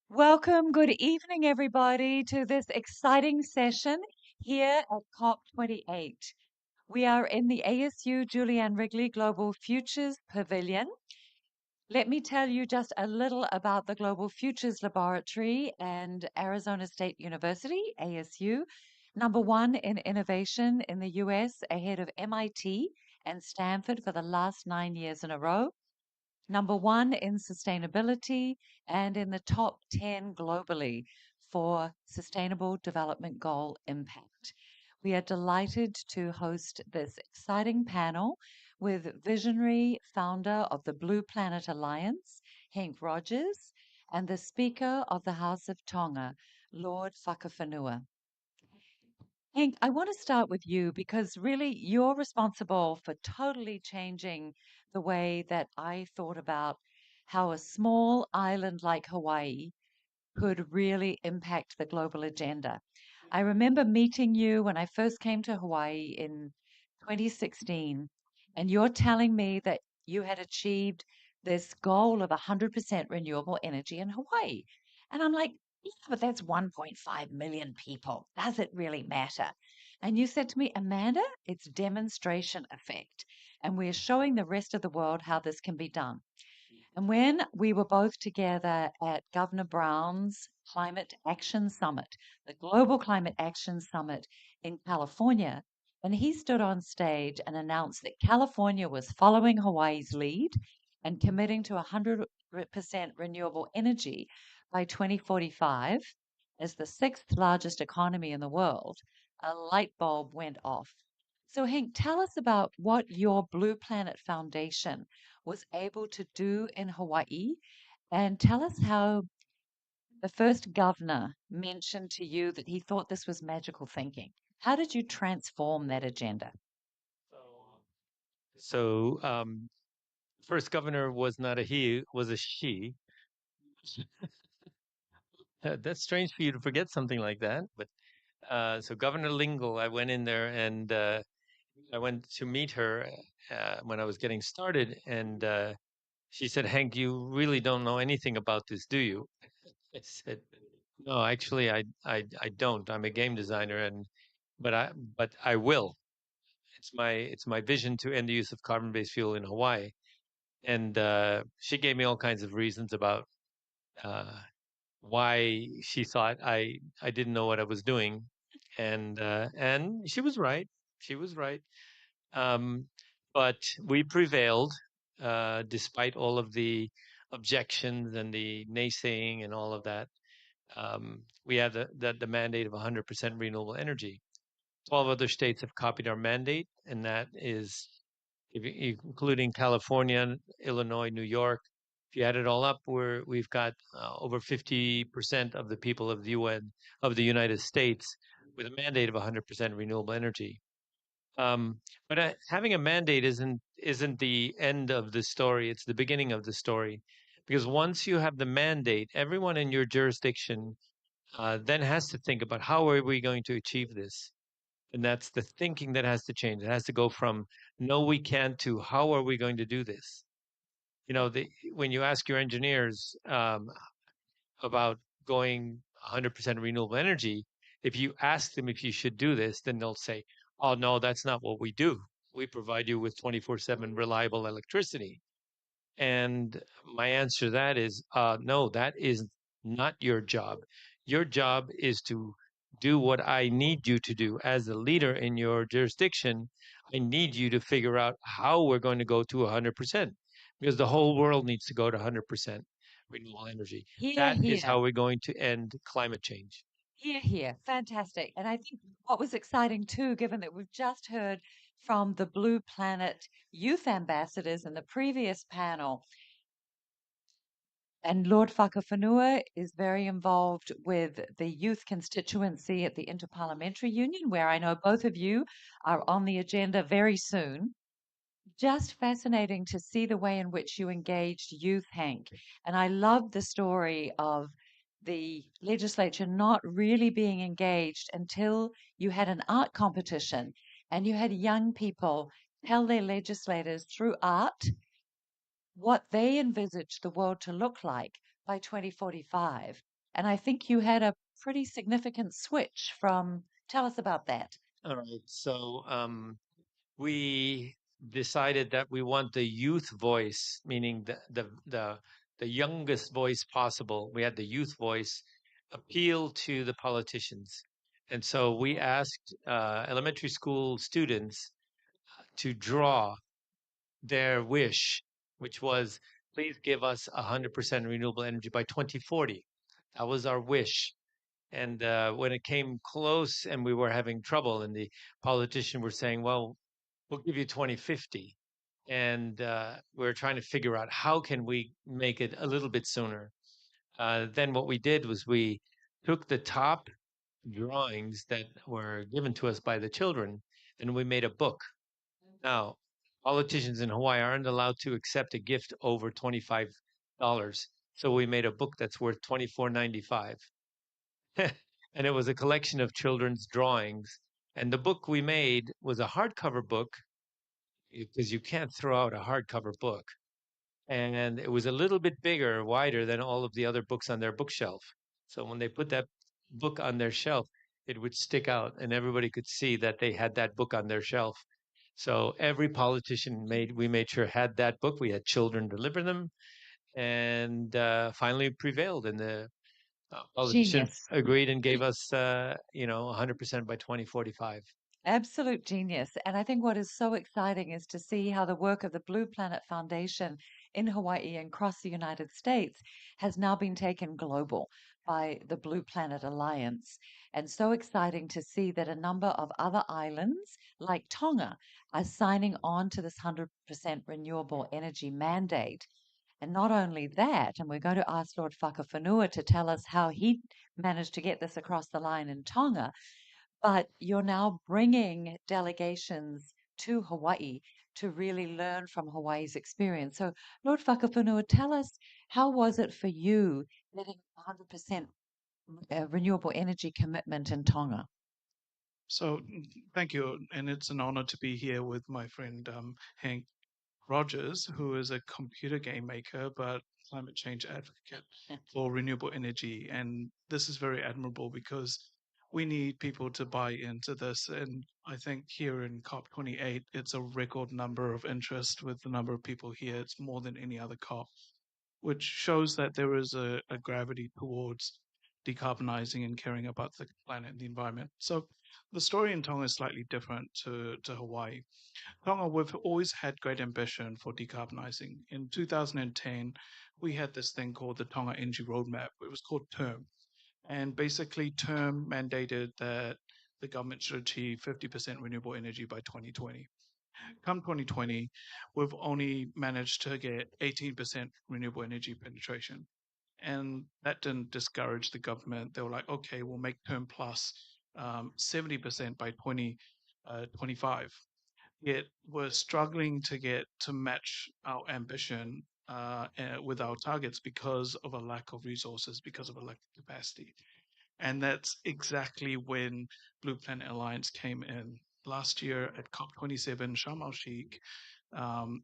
Welcome, good evening, everybody, to this exciting session here at COP28. We are in the ASU Julianne Wrigley Global Futures Pavilion. Let me tell you just a little about the Global Futures Laboratory and Arizona State University, ASU, number one in innovation in the US, ahead of MIT and Stanford for the last 9 years in a row. Number one in sustainability and in the top 10 globally for Sustainable Development Goal impact. We are delighted to host this exciting panel with visionary founder of the Blue Planet Alliance, Henk Rogers, and the Speaker of the House of Tonga, Lord Fakafanua. Henk, I want to start with you because really you're responsible for totally changing the way that I thought about how a small island like Hawaii could really impact the global agenda. I remember meeting you when I first came to Hawaii in 2016, and you're telling me that you had achieved this goal of 100% renewable energy in Hawaii. And I'm like, yeah, but that's 1.5 million people. Does it really matter? And you said to me, Amanda, it's demonstration effect. And we're showing the rest of the world how this can be done. And when we were both together at Governor Brown's Climate Action Summit, the Global Climate Action Summit in California, And he stood on stage and announced that California was following Hawaii's lead and committing to 100% renewable energy by 2045 as the sixth largest economy in the world. A light bulb went off. So, Henk, tell us about what your Blue Planet Foundation was able to do in Hawaii, and tell us how the first governor mentioned to you that he thought this was magical thinking. How did you transform that agenda? So, first governor was not a he, was a she. That's strange for you to forget something like that. But so Governor Lingle, I went in there and I went to meet her when I was getting started, and she said, "Hank, you really don't know anything about this, do you?" I said, "No, actually, I don't. I'm a game designer, and but I will. It's my vision to end the use of carbon-based fuel in Hawaii." And she gave me all kinds of reasons about uh, why she thought I didn't know what I was doing, and she was right. She was right. Um, but we prevailed despite all of the objections and the naysaying and all of that. We had the mandate of 100% renewable energy. 12 other states have copied our mandate, and that is including California, Illinois, New York. If you add it all up, we've got over 50% of the people of the UN of the United States with a mandate of 100% renewable energy. But having a mandate isn't the end of the story. It's the beginning of the story, because once you have the mandate, everyone in your jurisdiction then has to think about how are we going to achieve this. And that's the thinking that has to change. It has to go from no, we can't to how are we going to do this? When you ask your engineers about going 100% renewable energy, if you ask them if you should do this, then they'll say, oh, no, that's not what we do. We provide you with 24/7 reliable electricity. And my answer to that is no, that is not your job. Your job is to do what I need you to do as a leader in your jurisdiction. I need you to figure out how we're going to go to 100%, because the whole world needs to go to 100% renewable energy. Hear, That is hear. how we're going to end climate change. Hear, hear. Fantastic. And I think what was exciting too, given that we've just heard from the Blue Planet youth ambassadors in the previous panel, and Lord Fakafanua is very involved with the youth constituency at the Interparliamentary Union, where I know both of you are on the agenda very soon. Just fascinating to see the way in which you engaged youth, Hank. And I love the story of the legislature not really being engaged until you had an art competition and you had young people tell their legislators through art what they envisaged the world to look like by 2045. And I think you had a pretty significant switch from, tell us about that. All right. So we decided that we want the youth voice, meaning the youngest voice possible. We had the youth voice appeal to the politicians. And so we asked elementary school students to draw their wish, which was, please give us 100% renewable energy by 2040. That was our wish. And when it came close and we were having trouble, and the politicians were saying, well, we'll give you 2050. And we're trying to figure out how can we make it a little bit sooner. Then what we did was we took the top drawings that were given to us by the children, and we made a book. Now, politicians in Hawaii aren't allowed to accept a gift over $25. So we made a book that's worth $24.95. And it was a collection of children's drawings. And the book we made was a hardcover book, because you can't throw out a hardcover book. And it was a little bit bigger, wider than all of the other books on their bookshelf. So when they put that book on their shelf, it would stick out and everybody could see that they had that book on their shelf. So every politician we made sure had that book. We had children deliver them, and finally prevailed. And the politician Genius. agreed and gave us, 100% by 2045. Absolute genius. And I think what is so exciting is to see how the work of the Blue Planet Foundation in Hawaii and across the United States has now been taken global by the Blue Planet Alliance. And so exciting to see that a number of other islands, like Tonga, are signing on to this 100% renewable energy mandate. And not only that, and we're going to ask Lord Fakafanua to tell us how he managed to get this across the line in Tonga, but you're now bringing delegations to Hawaii to really learn from Hawaii's experience. So, Lord Whakapunua, tell us, how was it for you getting 100% renewable energy commitment in Tonga? So, thank you. And it's an honor to be here with my friend Henk Rogers, who is a computer game maker but climate change advocate for renewable energy. And this is very admirable because we need people to buy into this. And I think here in COP28, it's a record number of interest with the number of people here. It's more than any other COP, which shows that there is a gravity towards decarbonizing and caring about the planet and the environment. So the story in Tonga is slightly different to Hawaii. Tonga, we've always had great ambition for decarbonizing. In 2010, we had this thing called the Tonga Energy Roadmap. It was called TERM. And basically, TERM mandated that the government should achieve 50% renewable energy by 2020. Come 2020, we've only managed to get 18% renewable energy penetration. And that didn't discourage the government. They were like, okay, we'll make TERM plus 70% by 2025. Yet we're struggling to get to match our ambition with our targets because of a lack of resources, because of a lack of capacity. And that's exactly when Blue Planet Alliance came in. Last year at COP27 Sharm el Sheikh, um,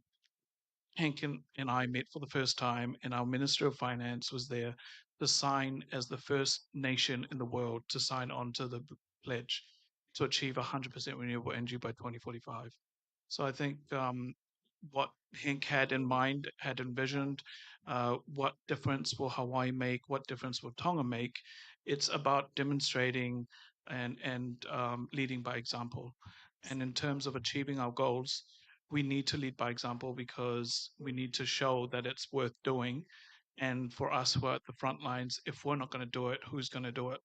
Henk and I met for the first time, and our Minister of Finance was there to sign as the first nation in the world to sign on to the pledge to achieve 100% renewable energy by 2045. So I think what Henk had in mind, had envisioned, what difference will Hawaii make, what difference will Tonga make, it's about demonstrating and leading by example. And in terms of achieving our goals, we need to lead by example because we need to show that it's worth doing. And for us who are at the front lines, if we're not going to do it, who's going to do it?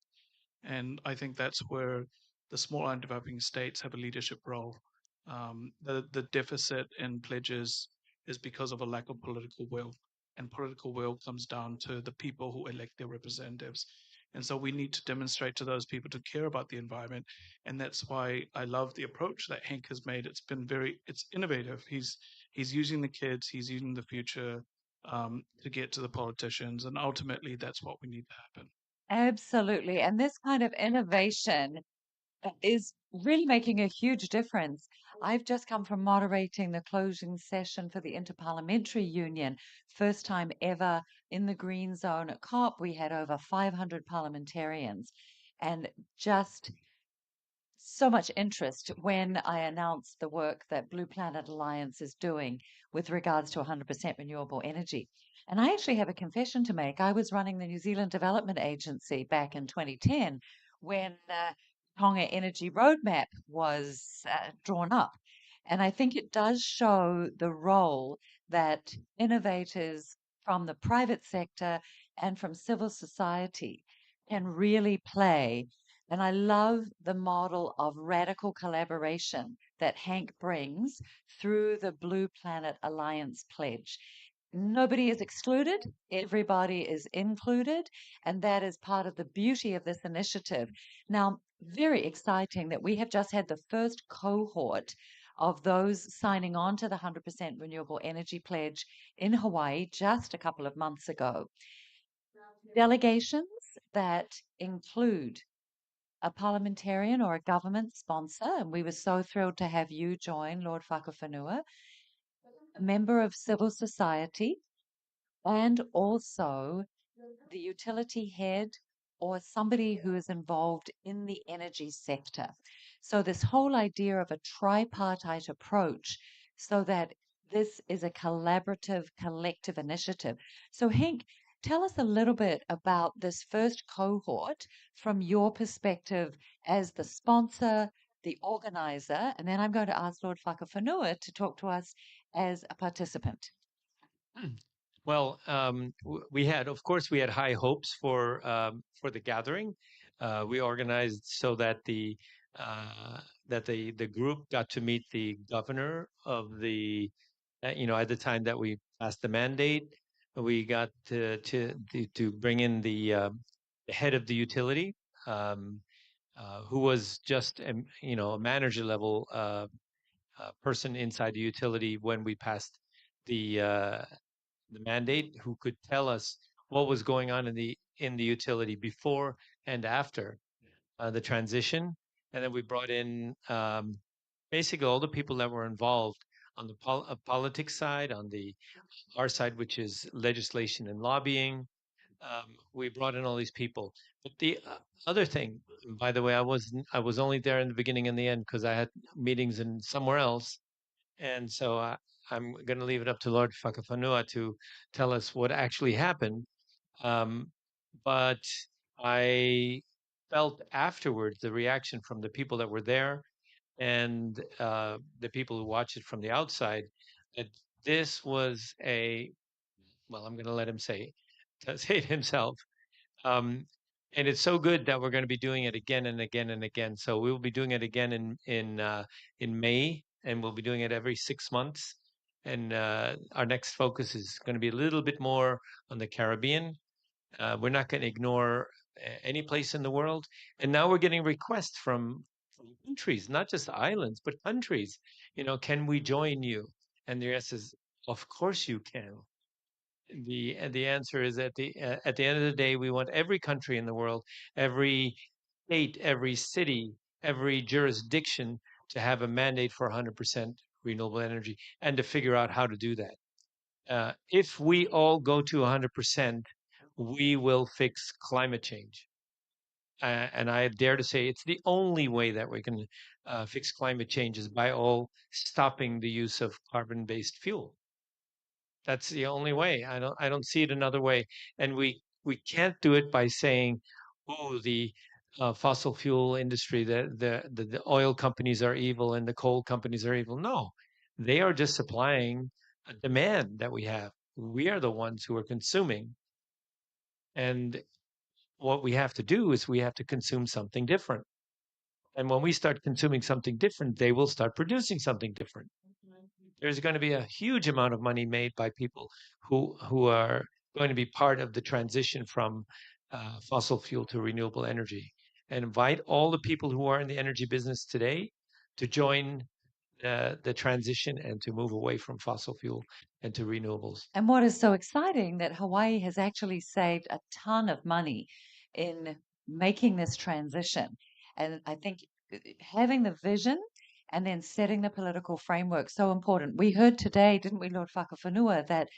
And I think that's where the small and developing states have a leadership role. The deficit in pledges is because of a lack of political will, and political will comes down to the people who elect their representatives. And so we need to demonstrate to those people to care about the environment, and that's why I love the approach that Henk has made. It's innovative. He's using the kids, he's using the future to get to the politicians, and ultimately that's what we need to happen. Absolutely. And this kind of innovation is really making a huge difference. I've just come from moderating the closing session for the Interparliamentary Union. First time ever in the Green Zone at COP. We had over 500 parliamentarians and just so much interest when I announced the work that Blue Planet Alliance is doing with regards to 100% renewable energy. And I actually have a confession to make. I was running the New Zealand Development Agency back in 2010 when Tonga Energy Roadmap was drawn up. And I think it does show the role that innovators from the private sector and from civil society can really play. And I love the model of radical collaboration that Henk brings through the Blue Planet Alliance pledge. Nobody is excluded, everybody is included, and that is part of the beauty of this initiative. Now, very exciting that we have just had the first cohort of those signing on to the 100% renewable energy pledge in Hawaii just a couple of months ago. Delegations that include a parliamentarian or a government sponsor, and we were so thrilled to have you join, Lord Whakafanua, a member of civil society, and also the utility head or somebody who is involved in the energy sector. So this whole idea of a tripartite approach so that this is a collaborative, collective initiative. So Henk, tell us a little bit about this first cohort from your perspective as the sponsor, the organizer, and then I'm going to ask Lord Fakafanua to talk to us as a participant. Well, we had, of course, we had high hopes for the gathering. We organized so that the group got to meet the governor of the, at the time that we passed the mandate. We got to bring in the head of the utility, who was just a manager level person inside the utility when we passed the mandate, who could tell us what was going on in the utility before and after the transition. And then we brought in basically all the people that were involved on the politics side, on our side, which is legislation and lobbying. We brought in all these people. But the other thing, by the way, I was only there in the beginning and the end because I had meetings in somewhere else. And so I'm going to leave it up to Lord Fakafanua to tell us what actually happened. But I felt afterwards the reaction from the people that were there and the people who watched it from the outside, that this was well, I'm going to let him say it himself. And it's so good that we're going to be doing it again and again and again. So we will be doing it again in May, and we'll be doing it every 6 months. And our next focus is going to be a little bit more on the Caribbean. We're not going to ignore any place in the world. And now we're getting requests from countries, not just islands, but countries. Can we join you? And the answer is, of course you can. The answer is at the end of the day, we want every country in the world, every state, every city, every jurisdiction to have a mandate for 100% renewable energy and to figure out how to do that. If we all go to 100%, we will fix climate change. And I dare to say it's the only way that we can fix climate change is by all stopping the use of carbon-based fuel. That's the only way. I don't see it another way. And we can't do it by saying, oh, the fossil fuel industry, the oil companies are evil and the coal companies are evil. No, they are just supplying a demand that we have. We are the ones who are consuming. And what we have to do is we have to consume something different. And when we start consuming something different, they will start producing something different. There's going to be a huge amount of money made by people who are going to be part of the transition from fossil fuel to renewable energy. And invite all the people who are in the energy business today to join the transition and to move away from fossil fuel and to renewables. And what is so exciting that Hawaii has actually saved a ton of money in making this transition. And I think having the vision and then setting the political framework so important. We heard today, didn't we, Lord Whakafanua, that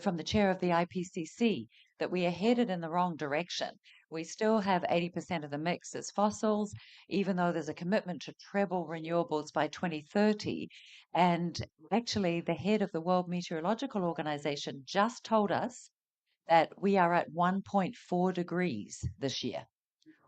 from the chair of the IPCC, that we are headed in the wrong direction. We still have 80% of the mix as fossils, even though there's a commitment to treble renewables by 2030. And actually, the head of the World Meteorological Organization just told us that we are at 1.4 degrees this year.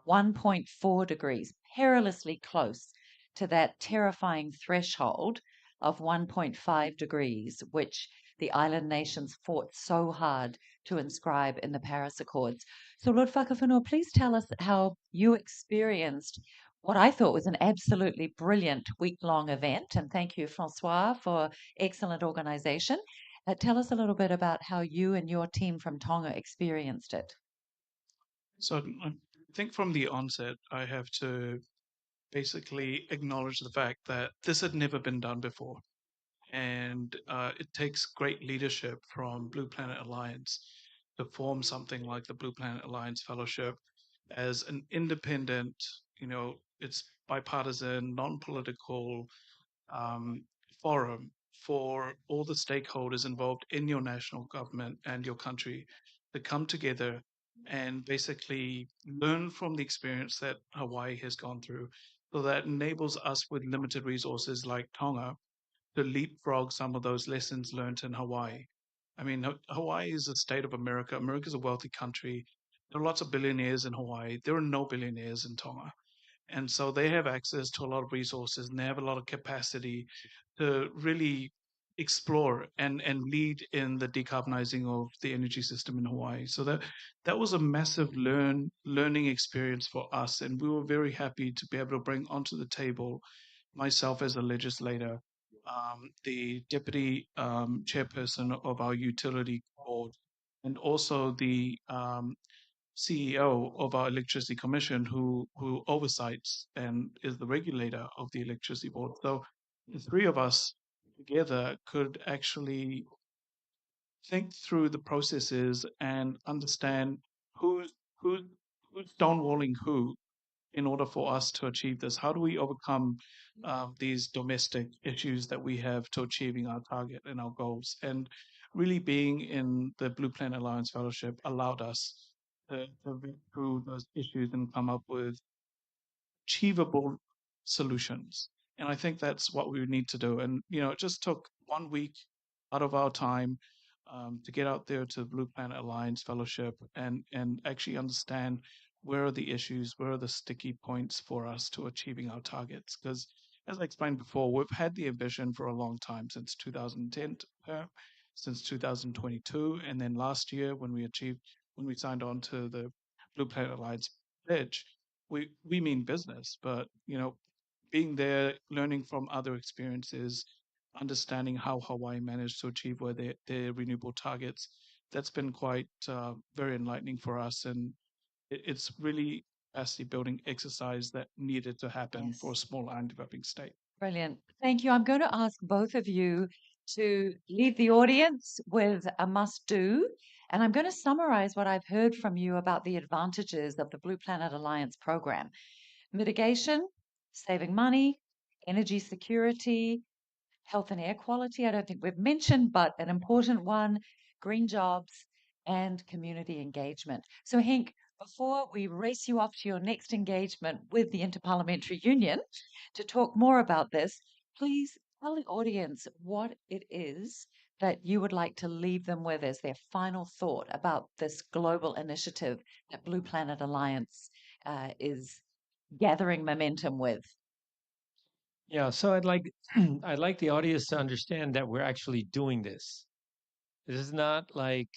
1.4 degrees, perilously close to that terrifying threshold of 1.5 degrees, which the island nations fought so hard to inscribe in the Paris Accords. So, Lord Whakafanua, please tell us how you experienced what I thought was an absolutely brilliant week-long event. And thank you, Francois, for excellent organization. Tell us a little bit about how you and your team from Tonga experienced it. So I think from the onset, I have to basically acknowledge the fact that this had never been done before. And it takes great leadership from Blue Planet Alliance to form something like the Blue Planet Alliance Fellowship as an independent, it's bipartisan, non-political um, forum for all the stakeholders involved in your national government and your country to come together and basically learn from the experience that Hawaii has gone through, so that enables us with limited resources like Tonga to leapfrog some of those lessons learned in Hawaii. I mean, Hawaii is a state of America. America is a wealthy country. There are lots of billionaires in Hawaii. There are no billionaires in Tonga. And so they have access to a lot of resources and they have a lot of capacity to really explore and lead in the decarbonizing of the energy system in Hawaii. So that was a massive learning experience for us, and we were very happy to be able to bring onto the table myself as a legislator, the deputy chairperson of our utility board, and also the CEO of our electricity commission, who oversights and is the regulator of the electricity board. So the three of us together could actually think through the processes and understand who's who who's stonewalling who in order for us to achieve this. How do we overcome these domestic issues that we have to achieving our target and our goals? And really being in the Blue Planet Alliance Fellowship allowed us to think through those issues and come up with achievable solutions. And I think that's what we need to do. And, it just took 1 week out of our time to get out there to the Blue Planet Alliance Fellowship and actually understand where are the issues, where are the sticky points for us to achieving our targets. Because as I explained before, we've had the ambition for a long time, since 2010, since 2022. And then last year when we signed on to the Blue Planet Alliance pledge, we mean business, but being there, learning from other experiences, understanding how Hawaii managed to achieve where their renewable targets, that's been quite very enlightening for us, and it's really capacity building exercise that needed to happen for a small and developing state. Brilliant. Thank you. I'm going to ask both of you to leave the audience with a must do. And I'm going to summarize what I've heard from you about the advantages of the Blue Planet Alliance program: mitigation, saving money, energy security, health and air quality. I don't think we've mentioned, but an important one: green jobs and community engagement. So, Henk, before we race you off to your next engagement with the Interparliamentary Union to talk more about this, please tell the audience what it is that you would like to leave them with as their final thought about this global initiative that Blue Planet Alliance is gathering momentum with. Yeah, so I'd like I'd like the audience to understand that we're actually doing this. This is not like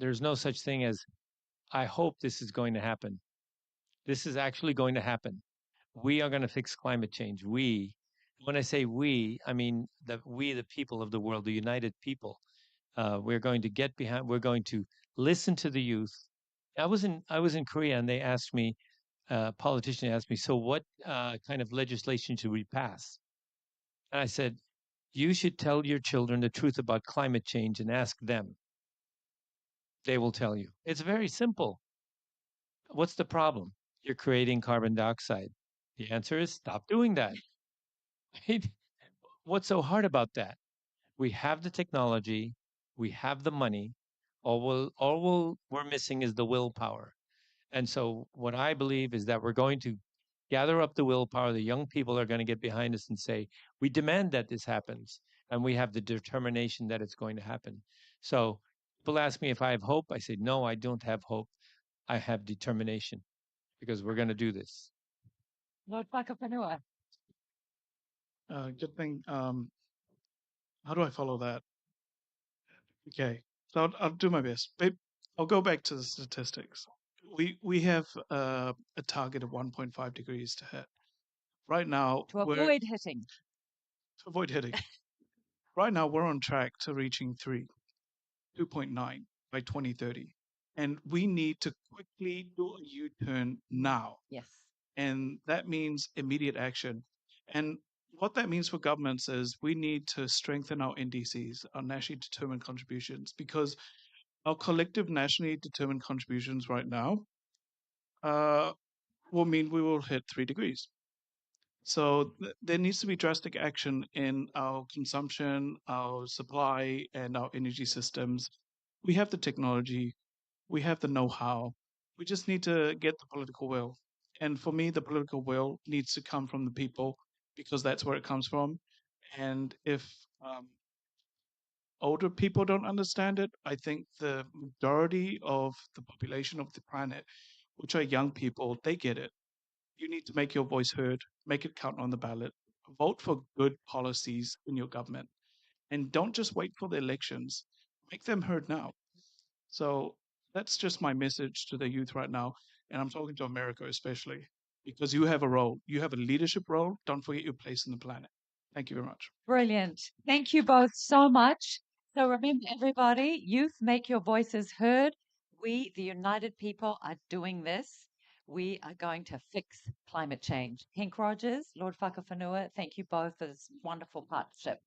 there's no such thing as I hope this is going to happen. This is actually going to happen. We are going to fix climate change. When I say we, I mean the people of the world, the united people. We're going to get behind. We're going to listen to the youth. I was in Korea, and they asked me, a politician asked me, so what kind of legislation should we pass? And I said, you should tell your children the truth about climate change and ask them. They will tell you. It's very simple. What's the problem? You're creating carbon dioxide. The answer is stop doing that. Right? What's so hard about that? We have the technology, we have the money. We're missing is the willpower. And so what I believe is that we're going to gather up the willpower. The young people are going to get behind us and say, we demand that this happens. And we have the determination that it's going to happen. So people ask me if I have hope. I say, no, I don't have hope. I have determination because we're going to do this. Lord Fakafanua. Good thing. How do I follow that? Okay, so I'll do my best. I'll go back to the statistics. We have a target of 1.5 degrees to hit. Right now, To avoid hitting. To avoid hitting. Right now, we're on track to reaching 2.9 by 2030. And we need to quickly do a U-turn now. Yes. And that means immediate action. And what that means for governments is we need to strengthen our NDCs, our nationally determined contributions, because our collective nationally determined contributions right now will mean we will hit 3 degrees. So there needs to be drastic action in our consumption, our supply, and our energy systems. We have the technology, we have the know-how. We just need to get the political will. And for me, the political will needs to come from the people because that's where it comes from. And if older people don't understand it, I think the majority of the population of the planet, which are young people, they get it. You need to make your voice heard, make it count on the ballot, vote for good policies in your government, and don't just wait for the elections. Make them heard now. So that's just my message to the youth right now. And I'm talking to America especially, because you have a role. You have a leadership role. Don't forget your place in the planet. Thank you very much. Brilliant. Thank you both so much. So remember, everybody, youth, make your voices heard. We, the United People, are doing this. We are going to fix climate change. Henk Rogers, Lord Fakafanua, thank you both for this wonderful partnership.